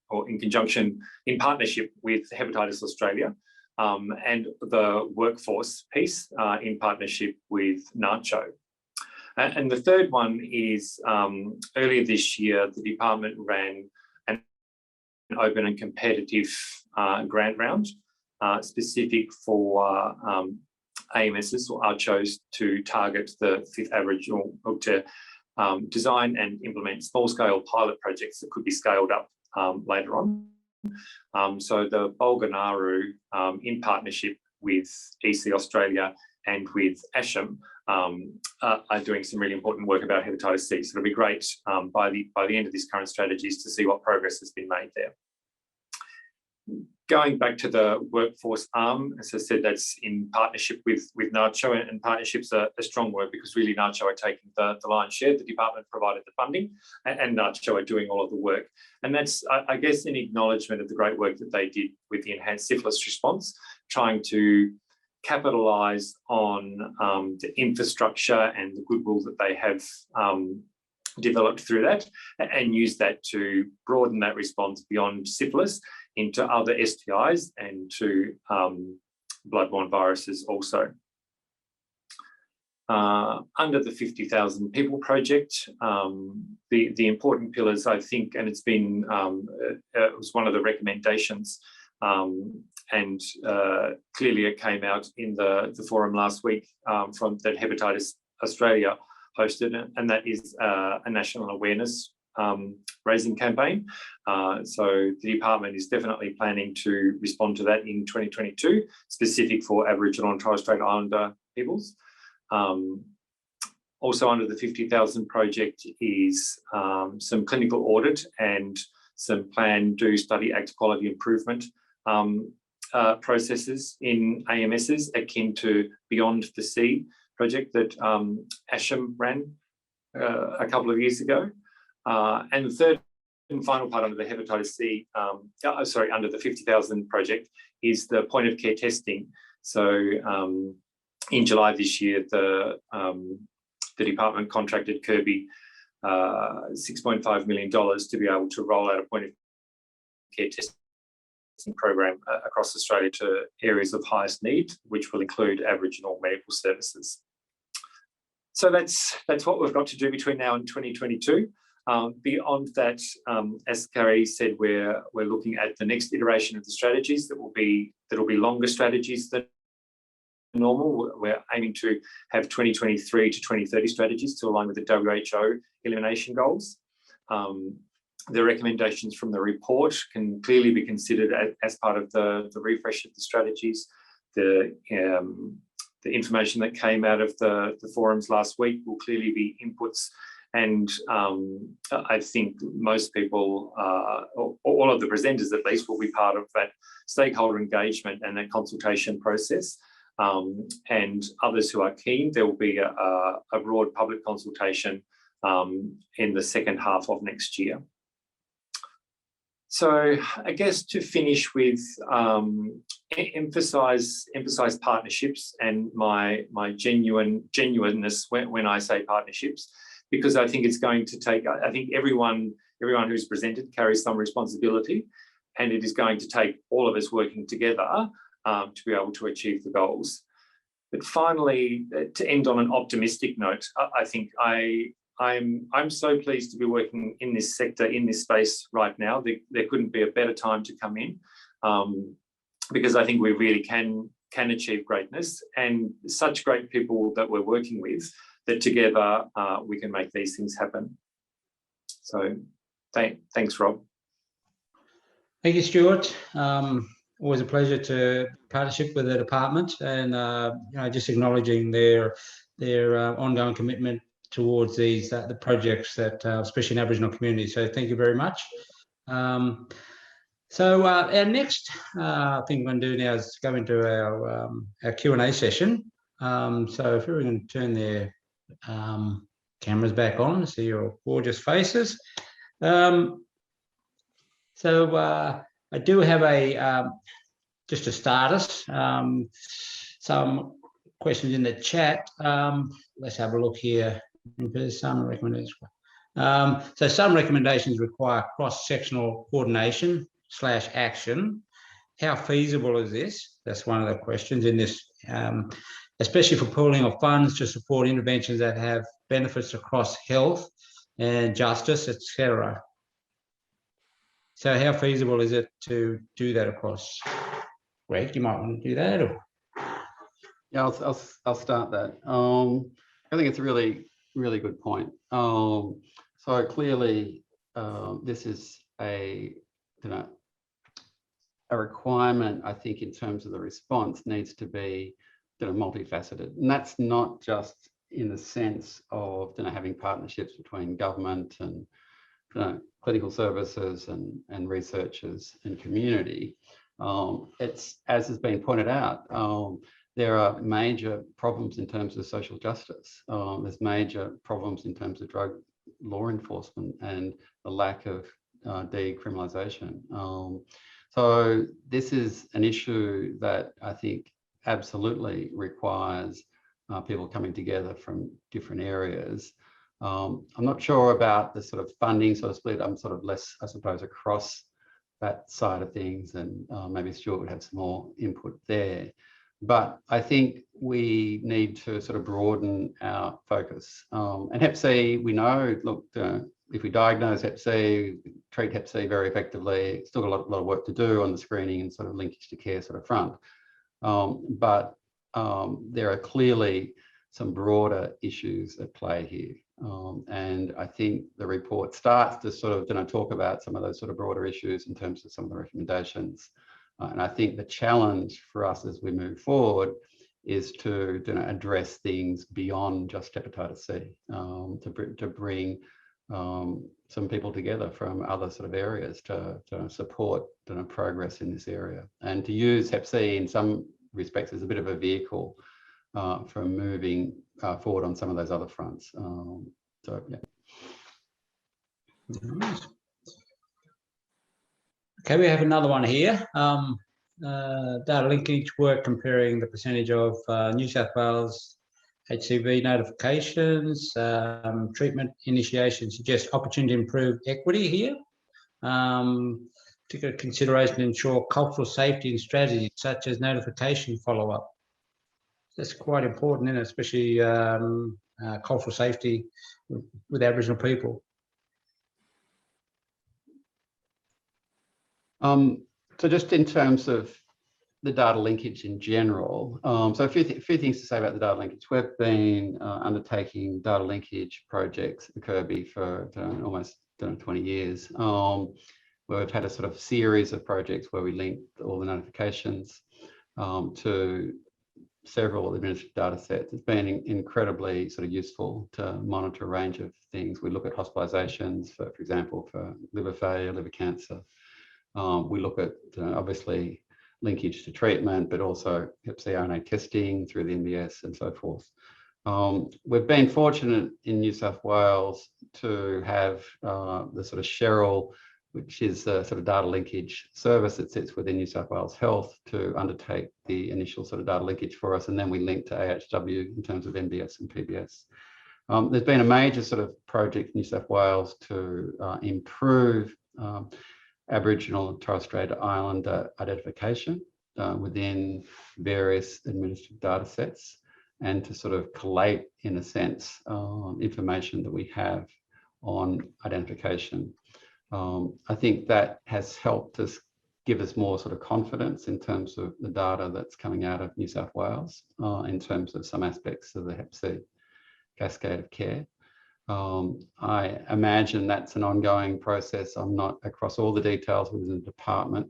or in conjunction, in partnership with Hepatitis Australia, and the workforce piece in partnership with NACCHO. And the third one is earlier this year, the department ran an open and competitive grant round specific for AMSs or ACCHOs to target the 5th Aboriginal, or to design and implement small-scale pilot projects that could be scaled up later on. So the Bulganaru, in partnership with EC Australia and with ASHM, are doing some really important work about hepatitis C. So it'll be great by the end of this current strategies to see what progress has been made there. Going back to the workforce arm, as I said, that's in partnership with NACCHO, and partnerships are a strong word because really NACCHO are taking the lion's share. The department provided the funding, and NACCHO are doing all of the work. And that's, I guess, an acknowledgement of the great work that they did with the enhanced syphilis response, trying to capitalise on the infrastructure and the goodwill that they have developed through that, and use that to broaden that response beyond syphilis into other STIs and to bloodborne viruses also. Under the 50,000 people project, the important pillars, I think, and it's been, it was one of the recommendations, and clearly it came out in the forum last week from that Hepatitis Australia hosted, and that is a national awareness raising campaign. So the department is definitely planning to respond to that in 2022, specific for Aboriginal and Torres Strait Islander peoples. Also under the 50,000 project is some clinical audit and some plan, do, study, act quality improvement processes in AMSs akin to Beyond the Sea project that ASHM ran a couple of years ago. And the third and final part under the hepatitis C, under the 50,000 project is the point of care testing. So in July this year, the department contracted Kirby $6.5 million to be able to roll out a point of care testing program across Australia to areas of highest need, which will include Aboriginal medical services. So that's what we've got to do between now and 2022. Beyond that, as Carrie said, we're looking at the next iteration of the strategies that'll be longer strategies than normal. We're aiming to have 2023 to 2030 strategies to align with the WHO elimination goals. The recommendations from the report can clearly be considered as part of the refresh of the strategies. The information that came out of the forums last week will clearly be inputs, and I think most people, all of the presenters at least, will be part of that stakeholder engagement and that consultation process. And others who are keen, there will be a broad public consultation in the second half of next year. So I guess to finish with, emphasize partnerships and my genuineness when I say partnerships, because I think it's going to take, I think everyone who's presented carries some responsibility, and it is going to take all of us working together to be able to achieve the goals. But finally, to end on an optimistic note, I think I'm so pleased to be working in this sector, in this space right now. There couldn't be a better time to come in, because I think we really can achieve greatness, and such great people that we're working with, that together we can make these things happen. So thanks, Rob. Thank you, Stuart. always a pleasure to partnership with the department, and just acknowledging their ongoing commitment towards these the projects that especially in Aboriginal communities. So thank you very much. So our next thing we're going to do now is go into our Q&A session. So if everyone can turn their cameras back on to see your gorgeous faces. I do have just to start us, some questions in the chat. Let's have a look here. There's some recommendations. So some recommendations require cross-sectional coordination / action. How feasible is this? That's one of the questions in this, especially for pooling of funds to support interventions that have benefits across health and justice, etc. So how feasible is it to do that across? Greg, you might want to do that. Or? Yeah, I'll start that. I think it's a really, really good point. So clearly, this is a requirement. I think in terms of the response needs to be multifaceted, and that's not just in the sense of having partnerships between government and clinical services and researchers and community. It's, as has been pointed out, there are major problems in terms of social justice. There's major problems in terms of drug law enforcement and the lack of decriminalisation. So this is an issue that I think absolutely requires people coming together from different areas. I'm not sure about the sort of funding sort of split. I'm sort of less, I suppose, across that side of things, and maybe Stuart would have some more input there. But I think we need to sort of broaden our focus. And Hep C, we know, look, if we diagnose Hep C, treat Hep C very effectively, still got a lot of work to do on the screening and sort of linkage to care sort of front. But there are clearly some broader issues at play here. And I think the report starts to sort of talk about some of those sort of broader issues in terms of some of the recommendations. And I think the challenge for us as we move forward is to address things beyond just hepatitis C, to bring some people together from other sort of areas to support progress in this area, and to use Hep C in some respects as a bit of a vehicle for moving forward on some of those other fronts. So yeah. Okay, we have another one here. Data linkage work comparing the percentage of New South Wales HCV notifications, treatment initiation suggests opportunity to improve equity here. Particular consideration to ensure cultural safety and strategies such as notification follow-up. That's quite important, isn't it? Especially cultural safety with Aboriginal people. So just in terms of the data linkage in general, so a few things to say about the data linkage. We've been undertaking data linkage projects at Kirby for almost 20 years, where we've had a sort of series of projects where we link all the notifications to several administered data sets. It's been incredibly sort of useful to monitor a range of things. We look at hospitalizations, for example, for liver failure, liver cancer. We look at obviously linkage to treatment, but also Hep C RNA testing through the NBS and so forth. We've been fortunate in New South Wales to have the sort of Cheryl, which is the sort of data linkage service that sits within New South Wales Health, to undertake the initial sort of data linkage for us, and then we link to AHW in terms of NBS and PBS. There's been a major sort of project in New South Wales to improve Aboriginal Torres Strait Islander identification within various administered data sets, and to sort of collate, in a sense, information that we have on identification. I think that has helped us give us more sort of confidence in terms of the data that's coming out of New South Wales in terms of some aspects of the Hep C cascade of care. I imagine that's an ongoing process. I'm not across all the details within the department,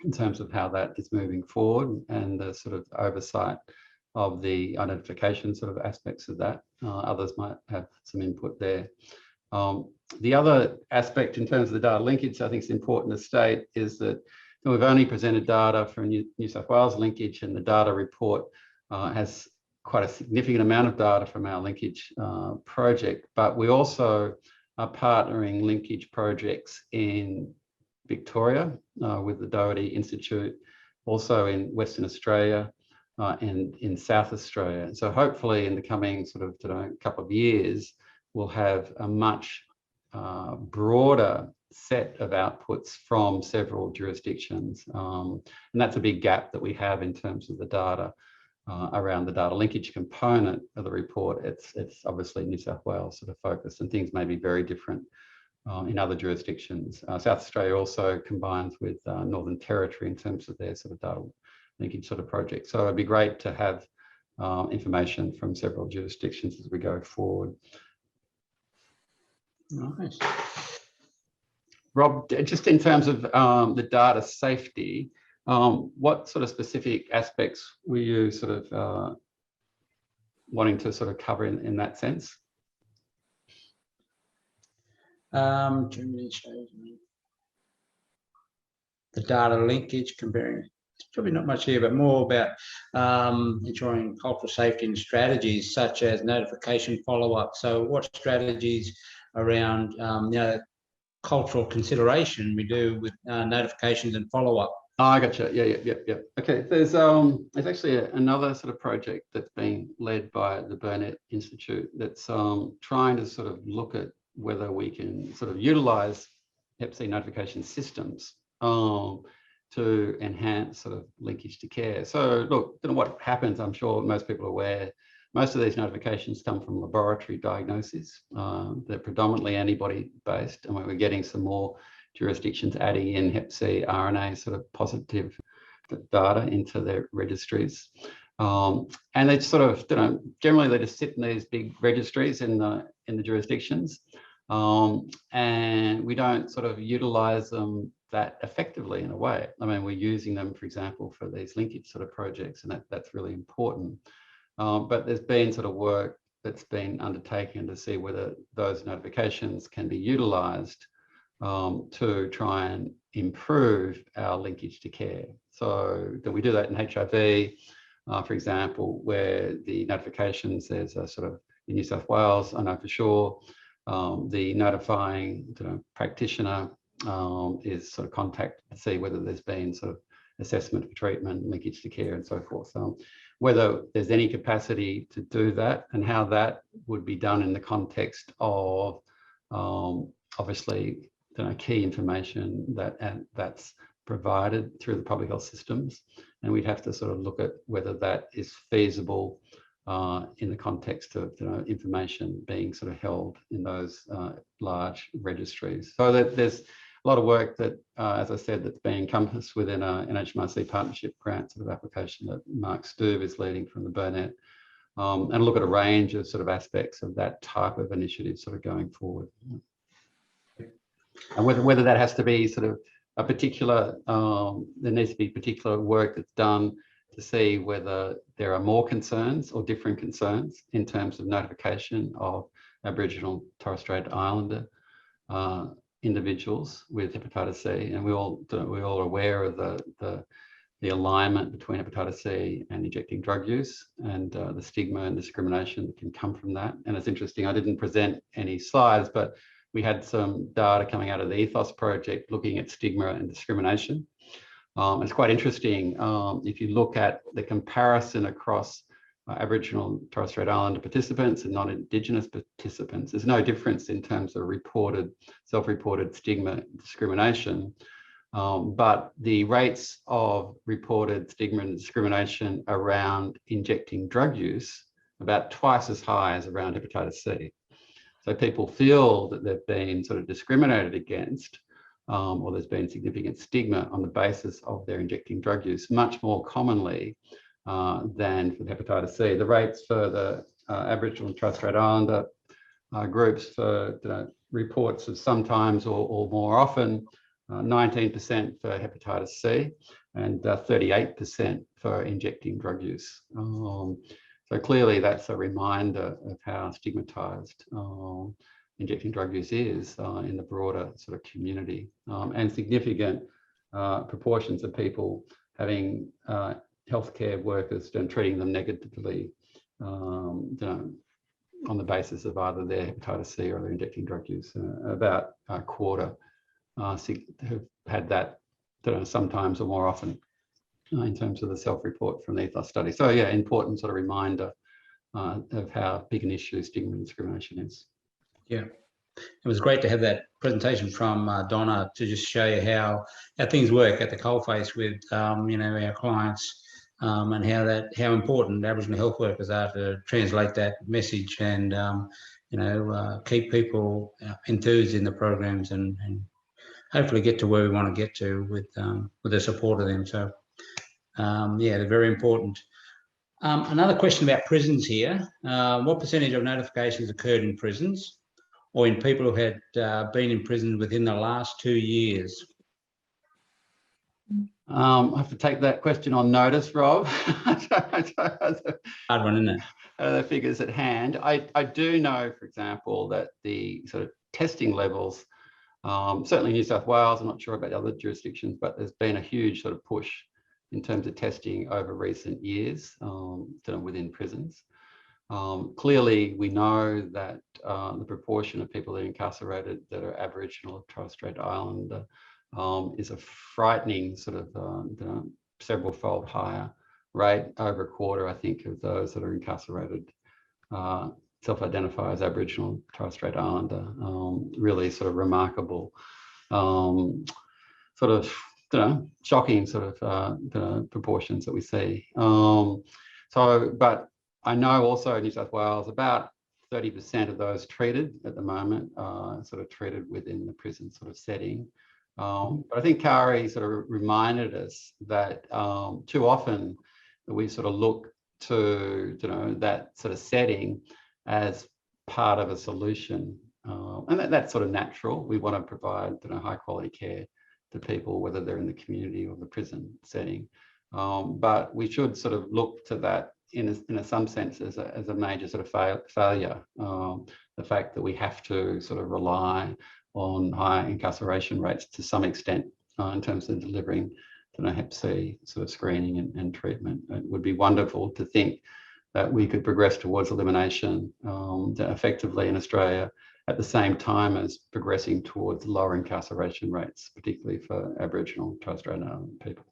in terms of how that is moving forward and the sort of oversight of the identification sort of aspects of that. Others might have some input there. The other aspect in terms of the data linkage, I think it's important to state, is that we've only presented data for New South Wales linkage, and the data report has quite a significant amount of data from our linkage project, but we also are partnering linkage projects in Victoria with the Kirby Institute, also in Western Australia and in South Australia. So hopefully in the coming sort of couple of years, we'll have a much broader set of outputs from several jurisdictions. And that's a big gap that we have in terms of the data around the data linkage component of the report. It's obviously New South Wales sort of focused, and things may be very different in other jurisdictions. South Australia also combines with Northern Territory in terms of their sort of data linkage sort of project. So it'd be great to have information from several jurisdictions as we go forward. Nice. Rob, just in terms of the data safety, what sort of specific aspects were you sort of wanting to sort of cover in that sense? The data linkage, comparing, it's probably not much here, but more about ensuring cultural safety and strategies such as notification follow-up. So what strategies around cultural consideration we do with notifications and follow-up? Oh, I gotcha. Yeah. Okay, there's actually another sort of project that's being led by the Kirby Institute that's trying to sort of look at whether we can sort of utilize Hep C notification systems to enhance sort of linkage to care. So look, what happens, I'm sure most people are aware, most of these notifications come from laboratory diagnoses. They're predominantly antibody-based, and we're getting some more jurisdictions adding in Hep C RNA sort of positive data into their registries. And they sort of, generally they just sit in these big registries in the jurisdictions, and we don't sort of utilize them that effectively in a way. I mean, we're using them, for example, for these linkage sort of projects, and that's really important. But there's been sort of work that's been undertaken to see whether those notifications can be utilized to try and improve our linkage to care. So that we do that in HIV, for example, where the notifications, there's a sort of, in New South Wales, I know for sure, the notifying practitioner is sort of contacted to see whether there's been sort of assessment for treatment, linkage to care and so forth. So whether there's any capacity to do that and how that would be done in the context of obviously key information that's provided through the public health systems. And we'd have to sort of look at whether that is feasible in the context of information being sort of held in those large registries. So that there's a lot of work that, as I said, that's being encompassed within an HMRC partnership grant sort of application that Mark Stuve is leading from the Burnett, and look at a range of sort of aspects of that type of initiative sort of going forward. And whether that has to be sort of a particular, there needs to be particular work that's done to see whether there are more concerns or different concerns in terms of notification of Aboriginal Torres Strait Islander individuals with hepatitis C, and we're all aware of the alignment between hepatitis C and injecting drug use, and the stigma and discrimination that can come from that. And it's interesting, I didn't present any slides, but we had some data coming out of the Ethos project looking at stigma and discrimination. It's quite interesting if you look at the comparison across Aboriginal Torres Strait Islander participants and non-Indigenous participants. There's no difference in terms of self-reported stigma and discrimination, but the rates of reported stigma and discrimination around injecting drug use about twice as high as around hepatitis C. So people feel that they've been sort of discriminated against, or there's been significant stigma on the basis of their injecting drug use, much more commonly than for the hepatitis C. The rates for the Aboriginal and Torres Strait Islander groups for reports of sometimes or more often 19% for hepatitis C, and 38% for injecting drug use. So clearly that's a reminder of how stigmatised injecting drug use is in the broader sort of community, and significant proportions of people having healthcare workers and treating them negatively, you know, on the basis of either their hepatitis C or their injecting drug use. About a quarter have had that, you know, sometimes or more often in terms of the self-report from the ethos study. So yeah, important sort of reminder of how big an issue stigma and discrimination is. Yeah, it was great to have that presentation from Donna to just show you how things work at the coalface with you know, our clients, and how important Aboriginal health workers are to translate that message and you know, keep people enthused in the programs and hopefully get to where we want to get to with the support of them. So yeah, they're very important. Another question about prisons here. What percentage of notifications occurred in prisons or in people who had been in prison within the last 2 years? I have to take that question on notice, Rob. Hard one, isn't it? The figures at hand. I do know, for example, that the sort of testing levels, certainly New South Wales, I'm not sure about the other jurisdictions, but there's been a huge sort of push in terms of testing over recent years within prisons. Clearly, we know that the proportion of people that are incarcerated that are Aboriginal or Torres Strait Islander is a frightening sort of several-fold higher rate. Over a quarter, I think, of those that are incarcerated self-identify as Aboriginal Torres Strait Islander. Really sort of remarkable, sort of shocking sort of proportions that we see. But I know also in New South Wales, about 30% of those treated at the moment are sort of treated within the prison sort of setting. But I think Kari sort of reminded us that too often we sort of look to that sort of setting as part of a solution, and that's sort of natural. We want to provide high quality care to people, whether they're in the community or the prison setting. But we should sort of look to that in some sense as a major sort of failure. The fact that we have to sort of rely on high incarceration rates to some extent in terms of delivering Hep C sort of screening and treatment. It would be wonderful to think that we could progress towards elimination effectively in Australia at the same time as progressing towards lower incarceration rates, particularly for Aboriginal Torres Strait Islander people.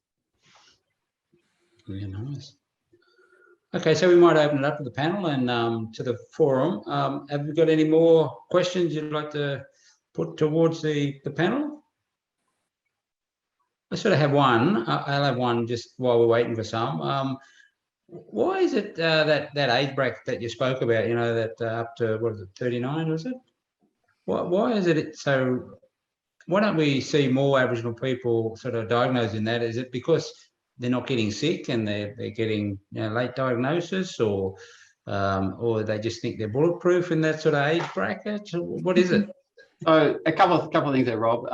Really nice. Okay, so we might open it up to the panel and to the forum. Have we got any more questions you'd like to put towards the panel? I sort of have one. I'll have one just while we're waiting for some. Why is it that age bracket that you spoke about, that up to, what is it, 39, was it? Why is it so? Why don't we see more Aboriginal people sort of diagnosed in that? Is it because they're not getting sick and they're getting late diagnosis, or they just think they're bulletproof in that sort of age bracket? What is it? So a couple of things there, Rob.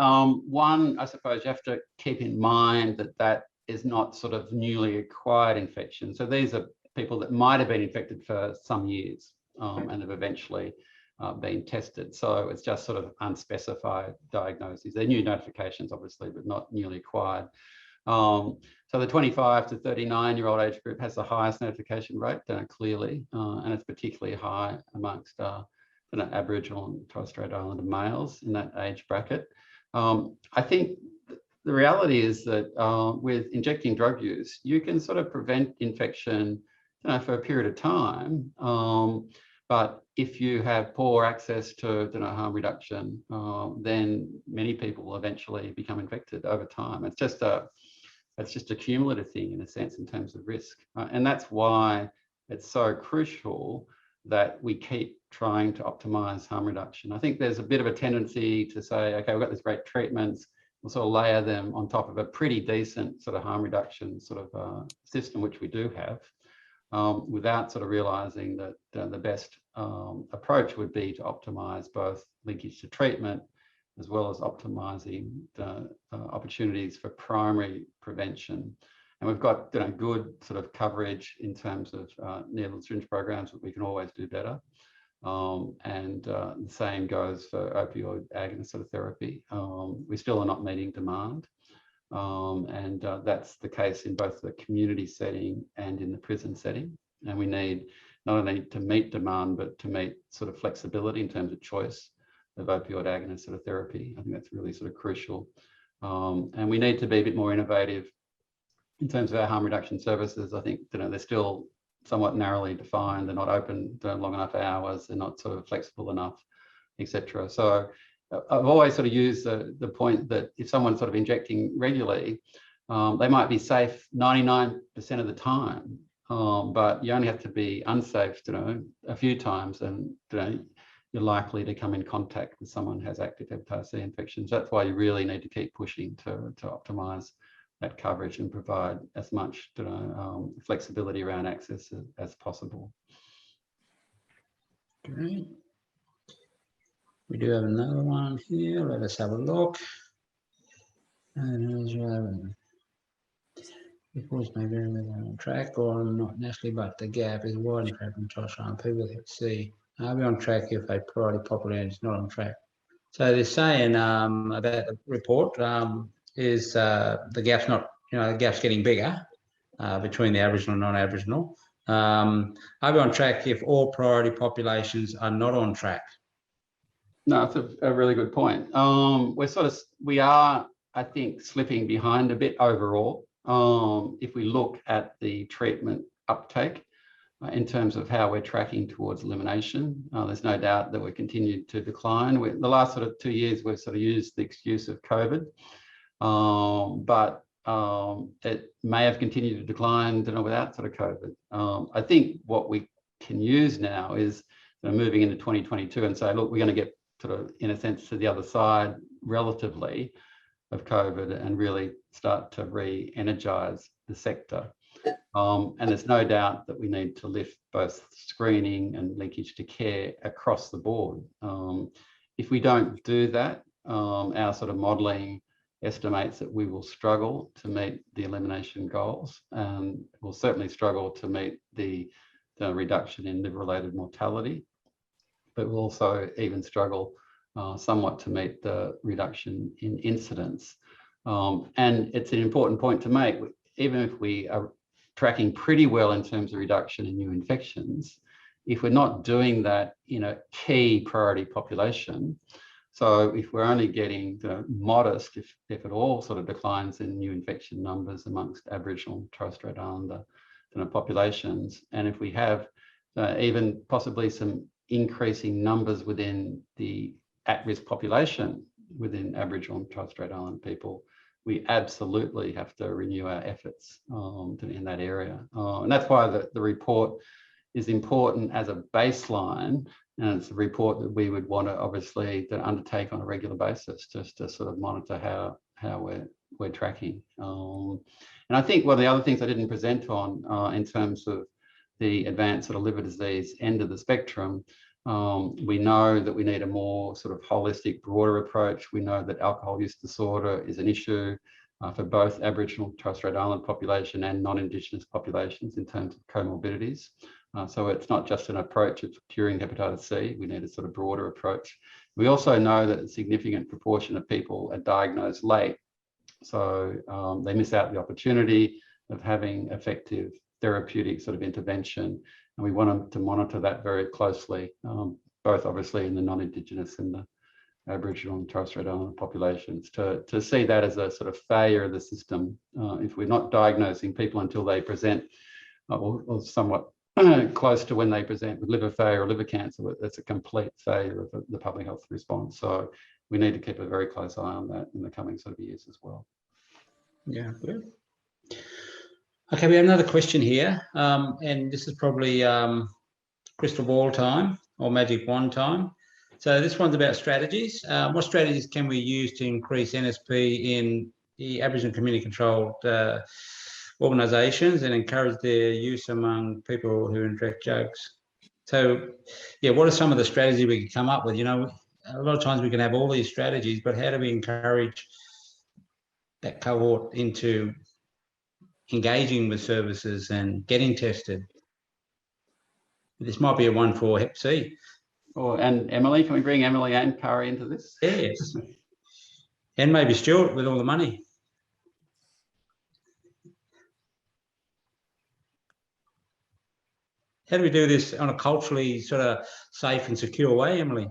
One, I suppose you have to keep in mind that is not sort of newly acquired infection. So these are people that might have been infected for some years and have eventually been tested. So it's just sort of unspecified diagnoses. They're new notifications, obviously, but not newly acquired. So the 25 to 39-year-old age group has the highest notification rate, clearly, and it's particularly high amongst Aboriginal and Torres Strait Islander males in that age bracket. I think the reality is that with injecting drug use, you can sort of prevent infection for a period of time. But if you have poor access to harm reduction, then many people will eventually become infected over time. It's just a cumulative thing in a sense in terms of risk. And that's why it's so crucial that we keep trying to optimize harm reduction. I think there's a bit of a tendency to say, okay, we've got these great treatments, we'll sort of layer them on top of a pretty decent sort of harm reduction sort of system, which we do have, without sort of realizing that the best approach would be to optimize both linkage to treatment, as well as optimising the opportunities for primary prevention. And we've got good sort of coverage in terms of needle and syringe programs, but we can always do better. The same goes for opioid agonist sort of therapy. We still are not meeting demand. That's the case in both the community setting and in the prison setting. And we need not only to meet demand, but to meet sort of flexibility in terms of choice of opioid agonist sort of therapy. I think that's really sort of crucial. And we need to be a bit more innovative in terms of our harm reduction services. I think they're still somewhat narrowly defined. They're not open long enough hours. They're not sort of flexible enough, etc. So I've always sort of used the point that if someone's sort of injecting regularly, they might be safe 99% of the time, but you only have to be unsafe, a few times, and you're likely to come in contact with someone who has active hepatitis C infections. That's why you really need to keep pushing to optimise that coverage and provide as much flexibility around access as possible. Great. We do have another one here. Let us have a look. Reports may vary whether on track or not nationally, but the gap is wide in track from Torres Strait Islander people that see. Are we on track if a priority population is not on track? So they're saying about the report is the gap's not, the gap's getting bigger between the Aboriginal and non-Aboriginal. Are we on track if all priority populations are not on track? No, it's a really good point. We are, I think, slipping behind a bit overall. If we look at the treatment uptake in terms of how we're tracking towards elimination, there's no doubt that we're continued to decline. The last sort of 2 years, we've sort of used the excuse of COVID, but it may have continued to decline without sort of COVID. I think what we can use now is moving into 2022 and say, look, we're going to get sort of, in a sense, to the other side relatively of COVID and really start to re-energise the sector. And there's no doubt that we need to lift both screening and linkage to care across the board. If we don't do that, our sort of modelling estimates that we will struggle to meet the elimination goals, and we'll certainly struggle to meet the reduction in liver-related mortality, but we'll also even struggle somewhat to meet the reduction in incidence. And it's an important point to make, even if we are tracking pretty well in terms of reduction in new infections, if we're not doing that in a key priority population, so if we're only getting modest, if at all, sort of declines in new infection numbers amongst Aboriginal and Torres Strait Islander populations, and if we have even possibly some increasing numbers within the at-risk population within Aboriginal and Torres Strait Islander people, we absolutely have to renew our efforts in that area. And that's why the report is important as a baseline, and it's a report that we would want to obviously undertake on a regular basis, just to sort of monitor how we're tracking. And I think one of the other things I didn't present on in terms of the advanced sort of liver disease end of the spectrum, we know that we need a more sort of holistic, broader approach. We know that alcohol use disorder is an issue for both Aboriginal Torres Strait Islander population and non-Indigenous populations in terms of comorbidities. So it's not just an approach of curing hepatitis C. We need a sort of broader approach. We also know that a significant proportion of people are diagnosed late. So they miss out the opportunity of having effective therapeutic sort of intervention. And we want to monitor that very closely, both obviously in the non-Indigenous and the Aboriginal and Torres Strait Islander populations, to see that as a sort of failure of the system. If we're not diagnosing people until they present or somewhat close to when they present with liver failure or liver cancer, that's a complete failure of the public health response. So we need to keep a very close eye on that in the coming sort of years as well. Yeah, good. Okay, we have another question here, and this is probably crystal ball time or magic wand time. So this one's about strategies. What strategies can we use to increase NSP in the Aboriginal community controlled organisations and encourage their use among people who inject drugs? So, yeah, what are some of the strategies we could come up with? a lot of times we can have all these strategies, but how do we encourage that cohort into engaging with services and getting tested? This might be a one for Hep C. And Emily, can we bring Emily and Curry into this? Yes. And maybe Stuart with all the money. How do we do this on a culturally sort of safe and secure way, Emily?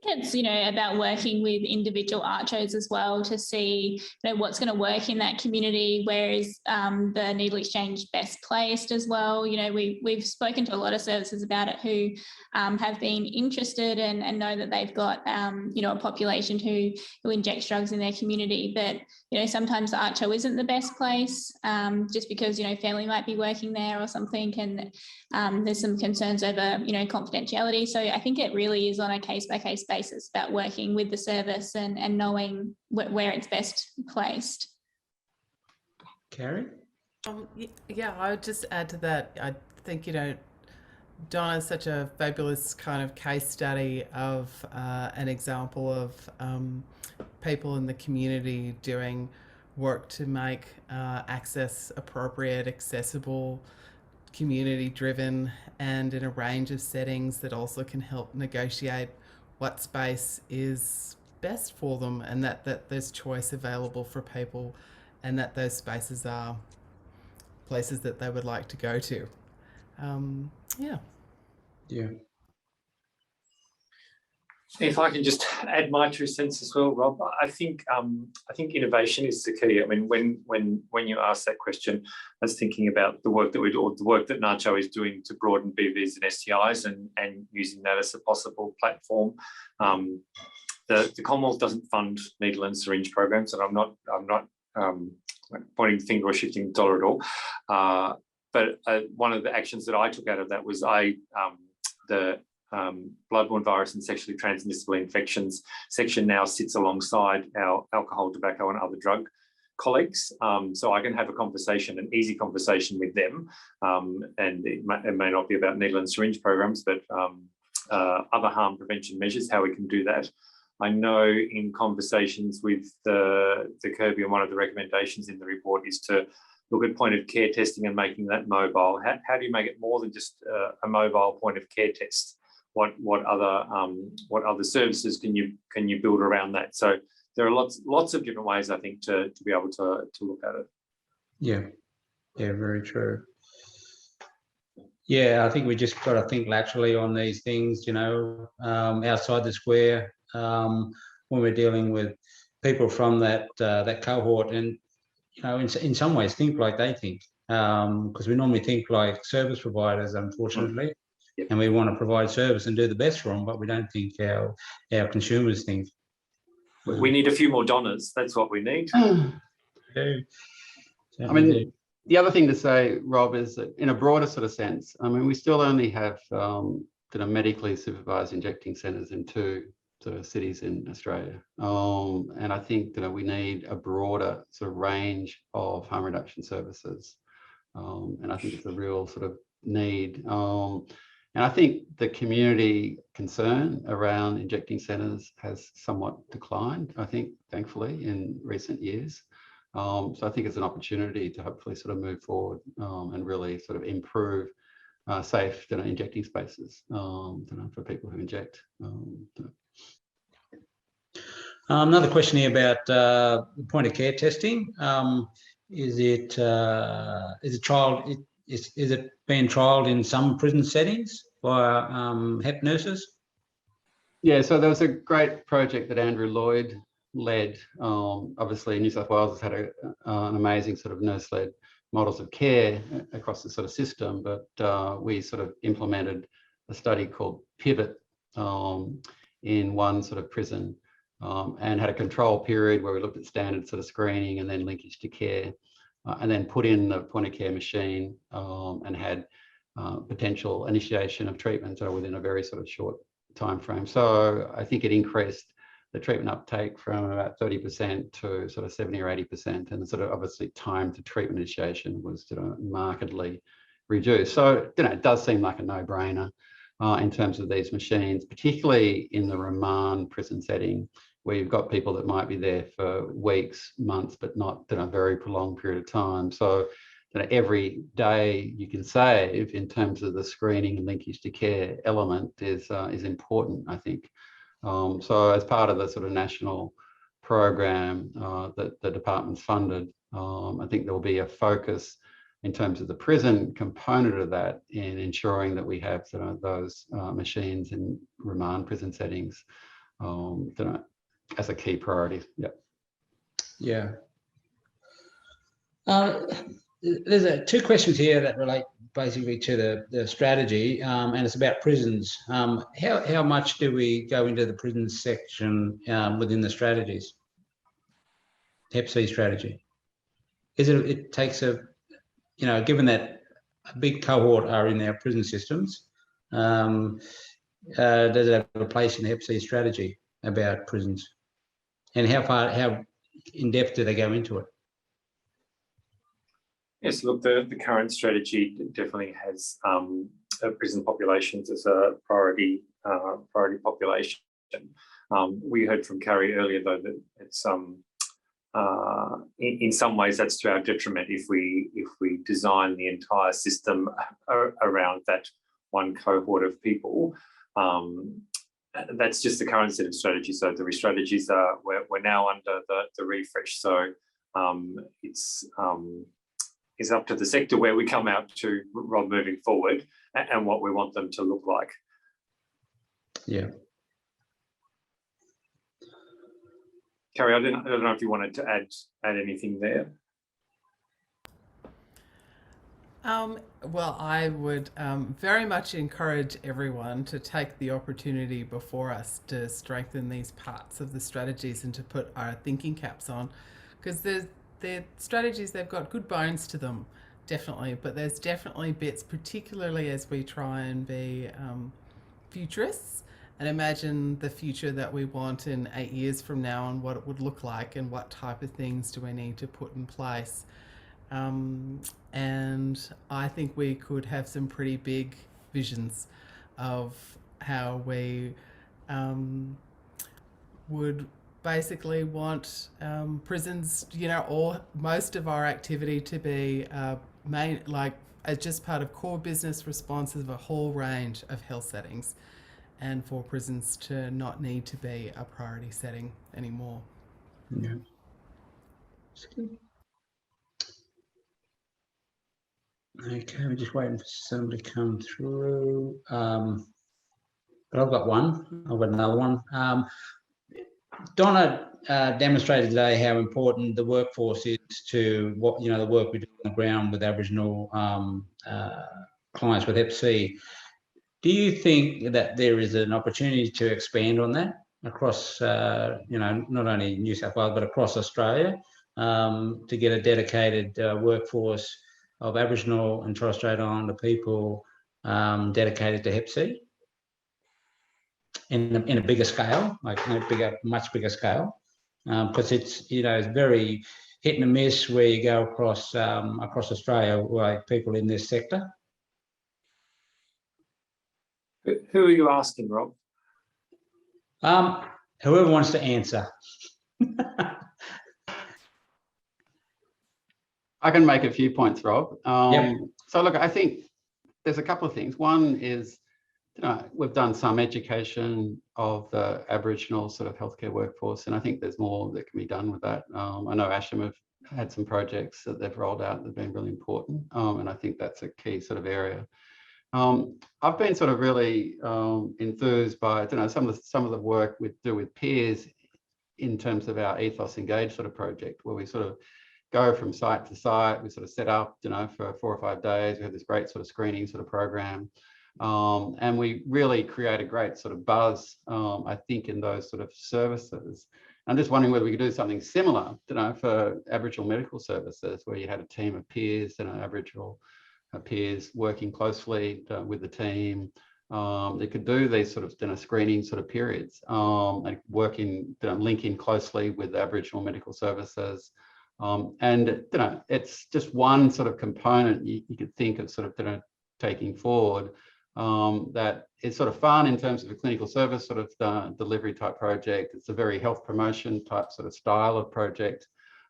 It's, about working with individual ACCHOs as well to see, what's going to work in that community. Where is the needle exchange best placed as well? We've spoken to a lot of services about it who have been interested and know that they've got, a population who injects drugs in their community. But, sometimes the ACCHO isn't the best place just because, family might be working there or something. And there's some concerns over, confidentiality. So I think it really is on a case-by-case basis about working with the service and knowing where it's best placed. Carrie? Yeah, I would just add to that. I think, Donna is such a fabulous kind of case study of an example of people in the community doing work to make access appropriate, accessible, community-driven, and in a range of settings that also can help negotiate what space is best for them, and that there's choice available for people, and that those spaces are places that they would like to go to. Yeah. If I can just add my 2 cents as well, Rob, I think innovation is the key. I mean, when you ask that question, I was thinking about the work that we do, or the work that NACCHO is doing to broaden BVs and STIs, and using that as a possible platform. The Commonwealth doesn't fund needle and syringe programs, and I'm not pointing the finger or shifting the dollar at all. But one of the actions that I took out of that was the bloodborne virus and sexually transmissible infections section now sits alongside our alcohol, tobacco and other drug colleagues. So I can have a conversation, an easy conversation with them. And it may not be about needle and syringe programs, but other harm prevention measures, how we can do that. I know in conversations with the Kirby, and one of the recommendations in the report is to look at point of care testing and making that mobile. How do you make it more than just a mobile point of care test? What other services can you build around that? So there are lots of different ways, I think, to be able to look at it. Yeah, very true. Yeah, I think we just got to think laterally on these things, outside the square, when we're dealing with people from that cohort, and in some ways think like they think, because we normally think like service providers, unfortunately. Yep. And we want to provide service and do the best for them, but we don't think our consumers think. We need a few more Donnas. That's what we need. I mean, the other thing to say, Rob, is that in a broader sort of sense, I mean, we still only have medically supervised injecting centres in 2 sort of cities in Australia, and I think we need a broader sort of range of harm reduction services, and I think it's a real sort of need. And I think the community concern around injecting centres has somewhat declined, I think, thankfully, in recent years. So I think it's an opportunity to hopefully sort of move forward and really sort of improve safe injecting spaces for people who inject. Another question here about point of care testing. Is it being trialled in some prison settings by HEP nurses? Yeah, so there was a great project that Andrew Lloyd led. Obviously, New South Wales has had an amazing sort of nurse-led models of care across the sort of system, but we sort of implemented a study called Pivot in one sort of prison and had a control period where we looked at standard sort of screening and then linkage to care. And then put in the point of care machine and had potential initiation of treatment within a very sort of short time frame. So I think it increased the treatment uptake from about 30% to sort of 70 or 80%, and sort of obviously time to treatment initiation was markedly reduced. So it does seem like a no-brainer. in terms of these machines, particularly in the remand prison setting, where you've got people that might be there for weeks, months, but not a very prolonged period of time. So every day you can save in terms of the screening and linkage to care element is important, I think. So as part of the sort of national program that the department's funded, I think there will be a focus in terms of the prison component of that in ensuring that we have those machines in remand prison settings as a key priority. Yeah. There's two questions here that relate basically to the strategy, and it's about prisons. How much do we go into the prison section within the strategies? Hep C strategy. It takes given that a big cohort are in our prison systems, does it have a place in the Hep C strategy about prisons? And how in depth do they go into it? Yes, look, the current strategy definitely has prison populations as a priority population. We heard from Carrie earlier, though, that it's in some ways that's to our detriment if we design the entire system around that one cohort of people. That's just the current set of strategies. So the strategies we're now under the refresh. So it's up to the sector where we come out to, Rob, moving forward, and what we want them to look like. Yeah. Carrie, I don't know if you wanted to add anything there. Well, I would very much encourage everyone to take the opportunity before us to strengthen these parts of the strategies and to put our thinking caps on, because they're strategies, they've got good bones to them, definitely, but there's definitely bits, particularly as we try and be futurists and imagine the future that we want in 8 years from now and what it would look like and what type of things do we need to put in place. And I think we could have some pretty big visions of how we would basically want prisons, or most of our activity to be as just part of core business responses of a whole range of health settings, and for prisons to not need to be a priority setting anymore. Yeah. Okay, we're just waiting for somebody to come through. But I've got another one. Donna demonstrated today how important the workforce is to the work we do on the ground with Aboriginal clients with Hep C. Do you think that there is an opportunity to expand on that across, not only New South Wales but across Australia, to get a dedicated workforce of Aboriginal and Torres Strait Islander people dedicated to Hep C? In a bigger scale, much bigger scale, because it's very hit and miss where you go across Australia, like people in this sector. Who are you asking, Rob? Whoever wants to answer. I can make a few points, Rob. Yep. So look, I think there's a couple of things. One is, we've done some education of the Aboriginal sort of healthcare workforce, and I think there's more that can be done with that. I know Asham have had some projects that they've rolled out that have been really important, and I think that's a key sort of area. I've been sort of really enthused by some of the work we do with peers in terms of our Ethos Engage sort of project, where we sort of go from site to site. We sort of set up, for 4 or 5 days. We have this great sort of screening sort of program. And we really create a great sort of buzz, I think, in those sort of services. I'm just wondering whether we could do something similar, for Aboriginal medical services, where you had a team of peers, Aboriginal peers working closely with the team. They could do these sort of screening sort of periods, and working, linking closely with Aboriginal medical services. And it's just one sort of component you could think of sort of taking forward. that is sort of fun in terms of a clinical service sort of delivery type project. It's a very health promotion type sort of style of project.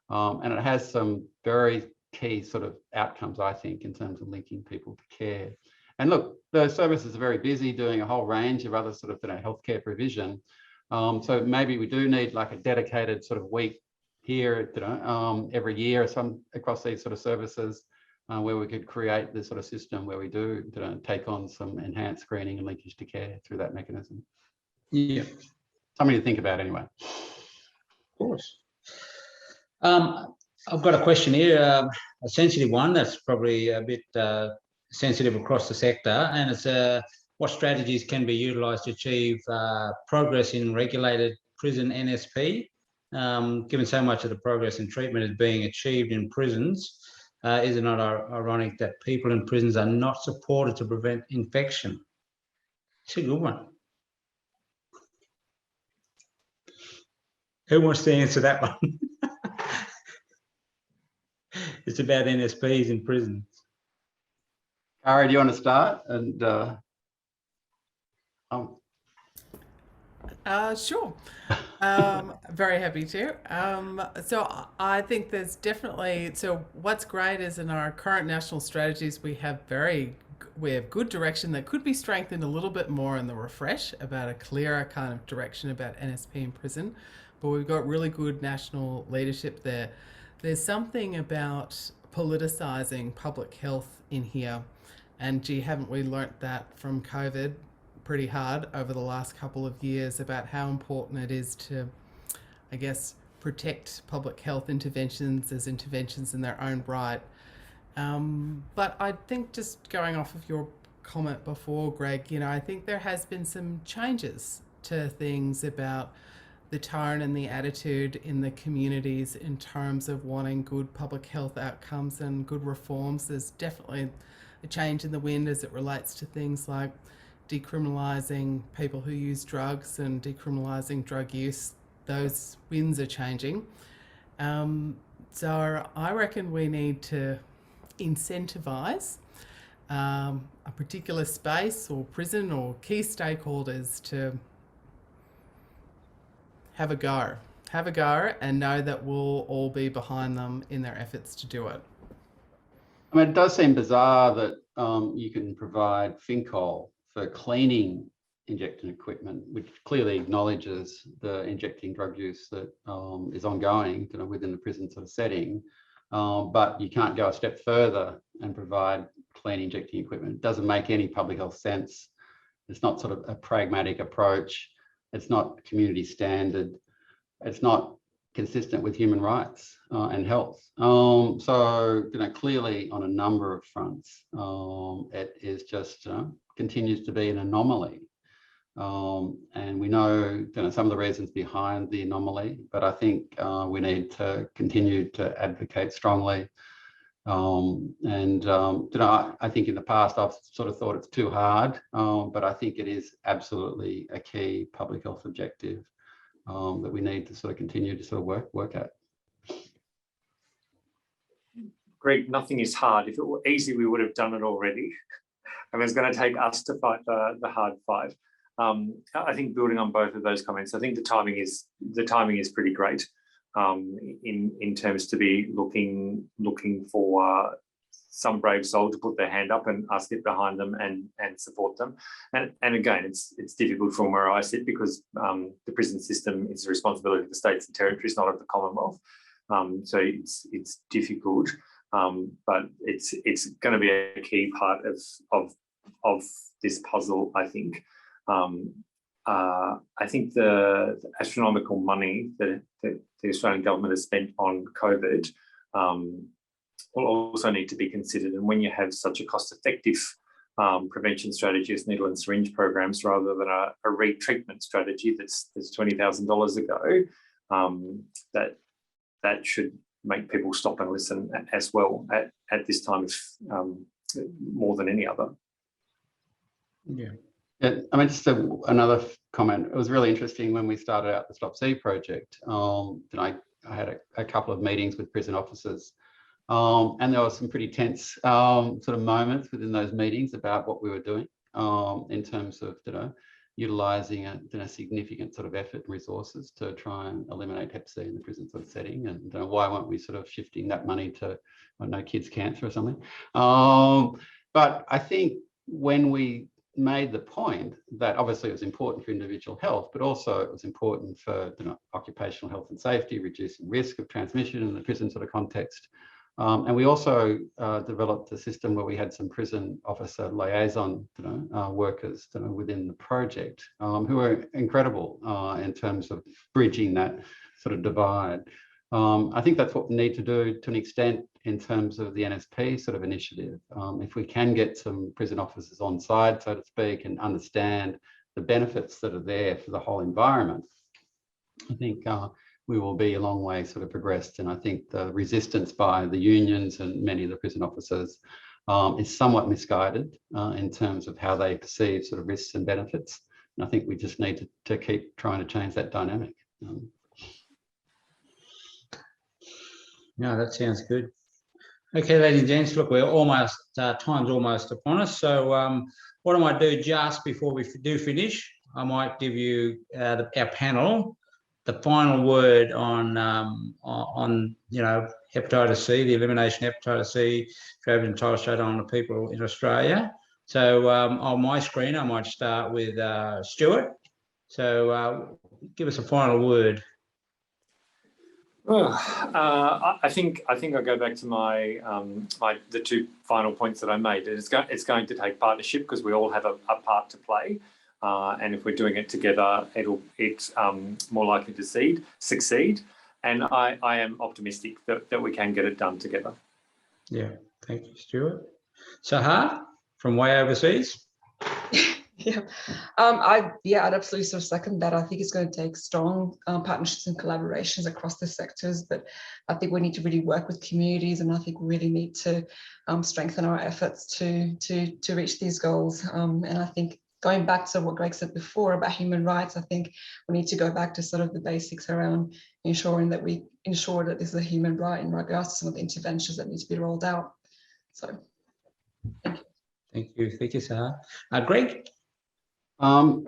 And it has some very key sort of outcomes, I think, in terms of linking people to care. And look, the services are very busy doing a whole range of other sort of healthcare provision. So maybe we do need like a dedicated sort of week here, every year or some across these sort of services where we could create this sort of system where we do take on some enhanced screening and linkage to care through that mechanism. Yeah, something to think about anyway. Of course. I've got a question here, a sensitive one that's probably a bit sensitive across the sector, and it's what strategies can be utilised to achieve progress in regulated prison NSP, given so much of the progress in treatment is being achieved in prisons. Is it not ironic that people in prisons are not supported to prevent infection? It's a good one. Who wants to answer that one? It's about NSPs in prisons. Kari, do you want to start? And Sure. Very happy to. So I think there's definitely, so what's great is in our current national strategies, we have good direction that could be strengthened a little bit more in the refresh about a clearer kind of direction about NSP in prison, but we've got really good national leadership there. There's something about politicising public health in here, and gee, haven't we learnt that from COVID pretty hard over the last couple of years about how important it is to, I guess, protect public health interventions as interventions in their own right. But I think just going off of your comment before, Greg, I think there has been some changes to things about the tone and the attitude in the communities in terms of wanting good public health outcomes and good reforms. There's definitely a change in the wind as it relates to things like decriminalising people who use drugs and decriminalising drug use. Those winds are changing. So I reckon we need to incentivise a particular space or prison or key stakeholders to have a go and know that we'll all be behind them in their efforts to do it. I mean, it does seem bizarre that you can provide FinCol for cleaning injecting equipment, which clearly acknowledges the injecting drug use that is ongoing within the prison sort of setting, but you can't go a step further and provide clean injecting equipment. It doesn't make any public health sense. It's not sort of a pragmatic approach. It's not community standard. It's not consistent with human rights and health. So clearly on a number of fronts, it is just continues to be an anomaly. And we know some of the reasons behind the anomaly, but I think we need to continue to advocate strongly. I think in the past I've sort of thought it's too hard, but I think it is absolutely a key public health objective that we need to sort of continue to sort of work at. Greg, nothing is hard. If it were easy, we would have done it already. I mean, it's going to take us to fight the hard fight. I think building on both of those comments, I think the timing is pretty great in terms to be looking for some brave soul to put their hand up and us get behind them and support them. And again, it's difficult from where I sit because the prison system is the responsibility of the states and territories, not of the Commonwealth. So it's difficult, but it's going to be a key part of this puzzle, I think. I think the astronomical money that the Australian government has spent on COVID will also need to be considered. And when you have such a cost-effective prevention strategy as needle and syringe programs rather than a retreatment strategy that's $20,000 ago, that should make people stop and listen as well at this time more than any other. Yeah. I mean, just another comment. It was really interesting when we started out the Stop C project. I had a couple of meetings with prison officers, and there were some pretty tense sort of moments within those meetings about what we were doing. in terms of, utilising a significant sort of effort and resources to try and eliminate Hep C in the prison sort of setting, and why weren't we sort of shifting that money to, I don't know, kids' cancer or something? But I think when we made the point that obviously it was important for individual health, but also it was important for occupational health and safety, reducing risk of transmission in the prison sort of context. And we also developed a system where we had some prison officer liaison workers within the project who are incredible in terms of bridging that sort of divide. I think that's what we need to do to an extent in terms of the NSP sort of initiative. If we can get some prison officers on side, so to speak, and understand the benefits that are there for the whole environment, I think we will be a long way sort of progressed. And I think the resistance by the unions and many of the prison officers is somewhat misguided in terms of how they perceive sort of risks and benefits. And I think we just need to keep trying to change that dynamic. No, that sounds good. Okay, ladies and gents, look, we're almost, time's almost upon us. So what I might do just before we do finish, I might give you our panel the final word on hepatitis C, the elimination of hepatitis C for Aboriginal Torres Strait Islander people in Australia. So on my screen, I might start with Stuart. So give us a final word. Well, I think I'll go back to my the two final points that I made. It's going to take partnership because we all have a part to play, and if we're doing it together, it's more likely to succeed. And I am optimistic that we can get it done together. Yeah, thank you, Stuart. Sahar from way overseas. Yeah, I'd absolutely sort of second that. I think it's going to take strong partnerships and collaborations across the sectors, but I think we need to really work with communities, and I think we really need to strengthen our efforts to reach these goals. And I think going back to what Greg said before about human rights, I think we need to go back to sort of the basics around ensuring that we ensure that this is a human right in regards to some of the interventions that need to be rolled out. So, thank you. Thank you, Sahar. Greg?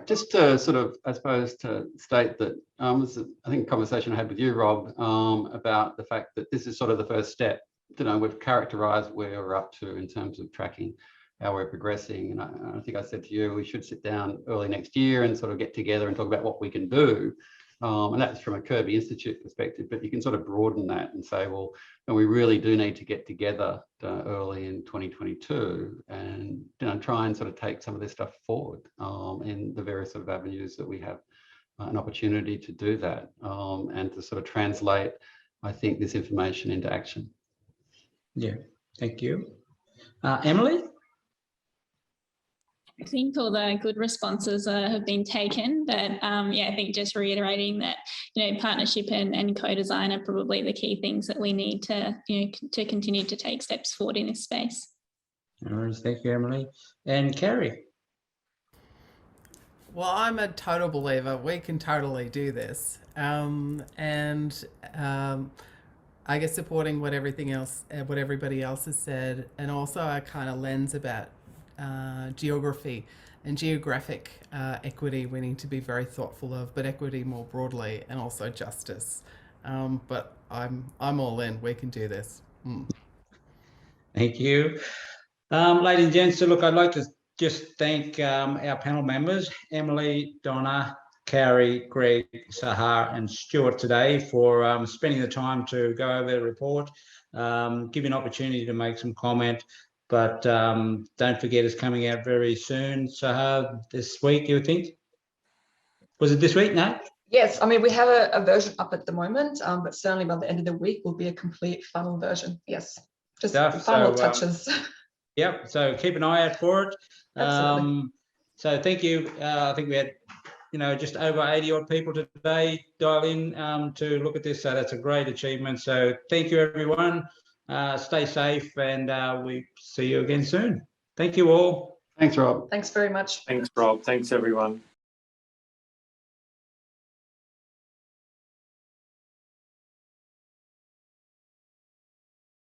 Just to sort of, I suppose, to state that this is, I think, a conversation I had with you, Rob, about the fact that this is sort of the first step. We've characterised where we're up to in terms of tracking how we're progressing. And I think I said to you, we should sit down early next year and sort of get together and talk about what we can do. And that's from a Kirby Institute perspective, but you can sort of broaden that and say, well, we really do need to get together early in 2022 and try and sort of take some of this stuff forward in the various sort of avenues that we have an opportunity to do that and to sort of translate, I think, this information into action. Yeah, thank you. Emily? I think all the good responses have been taken, but I think just reiterating that partnership and co-design are probably the key things that we need to to continue to take steps forward in this space. All right, thank you, Emily. And Carrie? Well, I'm a total believer we can totally do this, I guess supporting what everybody else has said, and also a kind of lens about geography and geographic equity we need to be very thoughtful of, but equity more broadly, and also justice. But I'm all in. We can do this. Thank you. Ladies and gents, so look, I'd like to just thank our panel members, Emily, Donna, Carrie, Greg, Sahar and Stuart today for spending the time to go over the report, give you an opportunity to make some comment. But don't forget, it's coming out very soon. Sahar, this week, you think? Was it this week? No? Yes, I mean, we have a version up at the moment, but certainly by the end of the week will be a complete final version. Yes, just final touches. Yep, so keep an eye out for it. Absolutely. So thank you. I think we had, just over 80 odd people today dial in to look at this. So that's a great achievement. So thank you, everyone. Stay safe, and we see you again soon. Thank you all. Thanks, Rob. Thanks very much. Thanks, Rob. Thanks, everyone.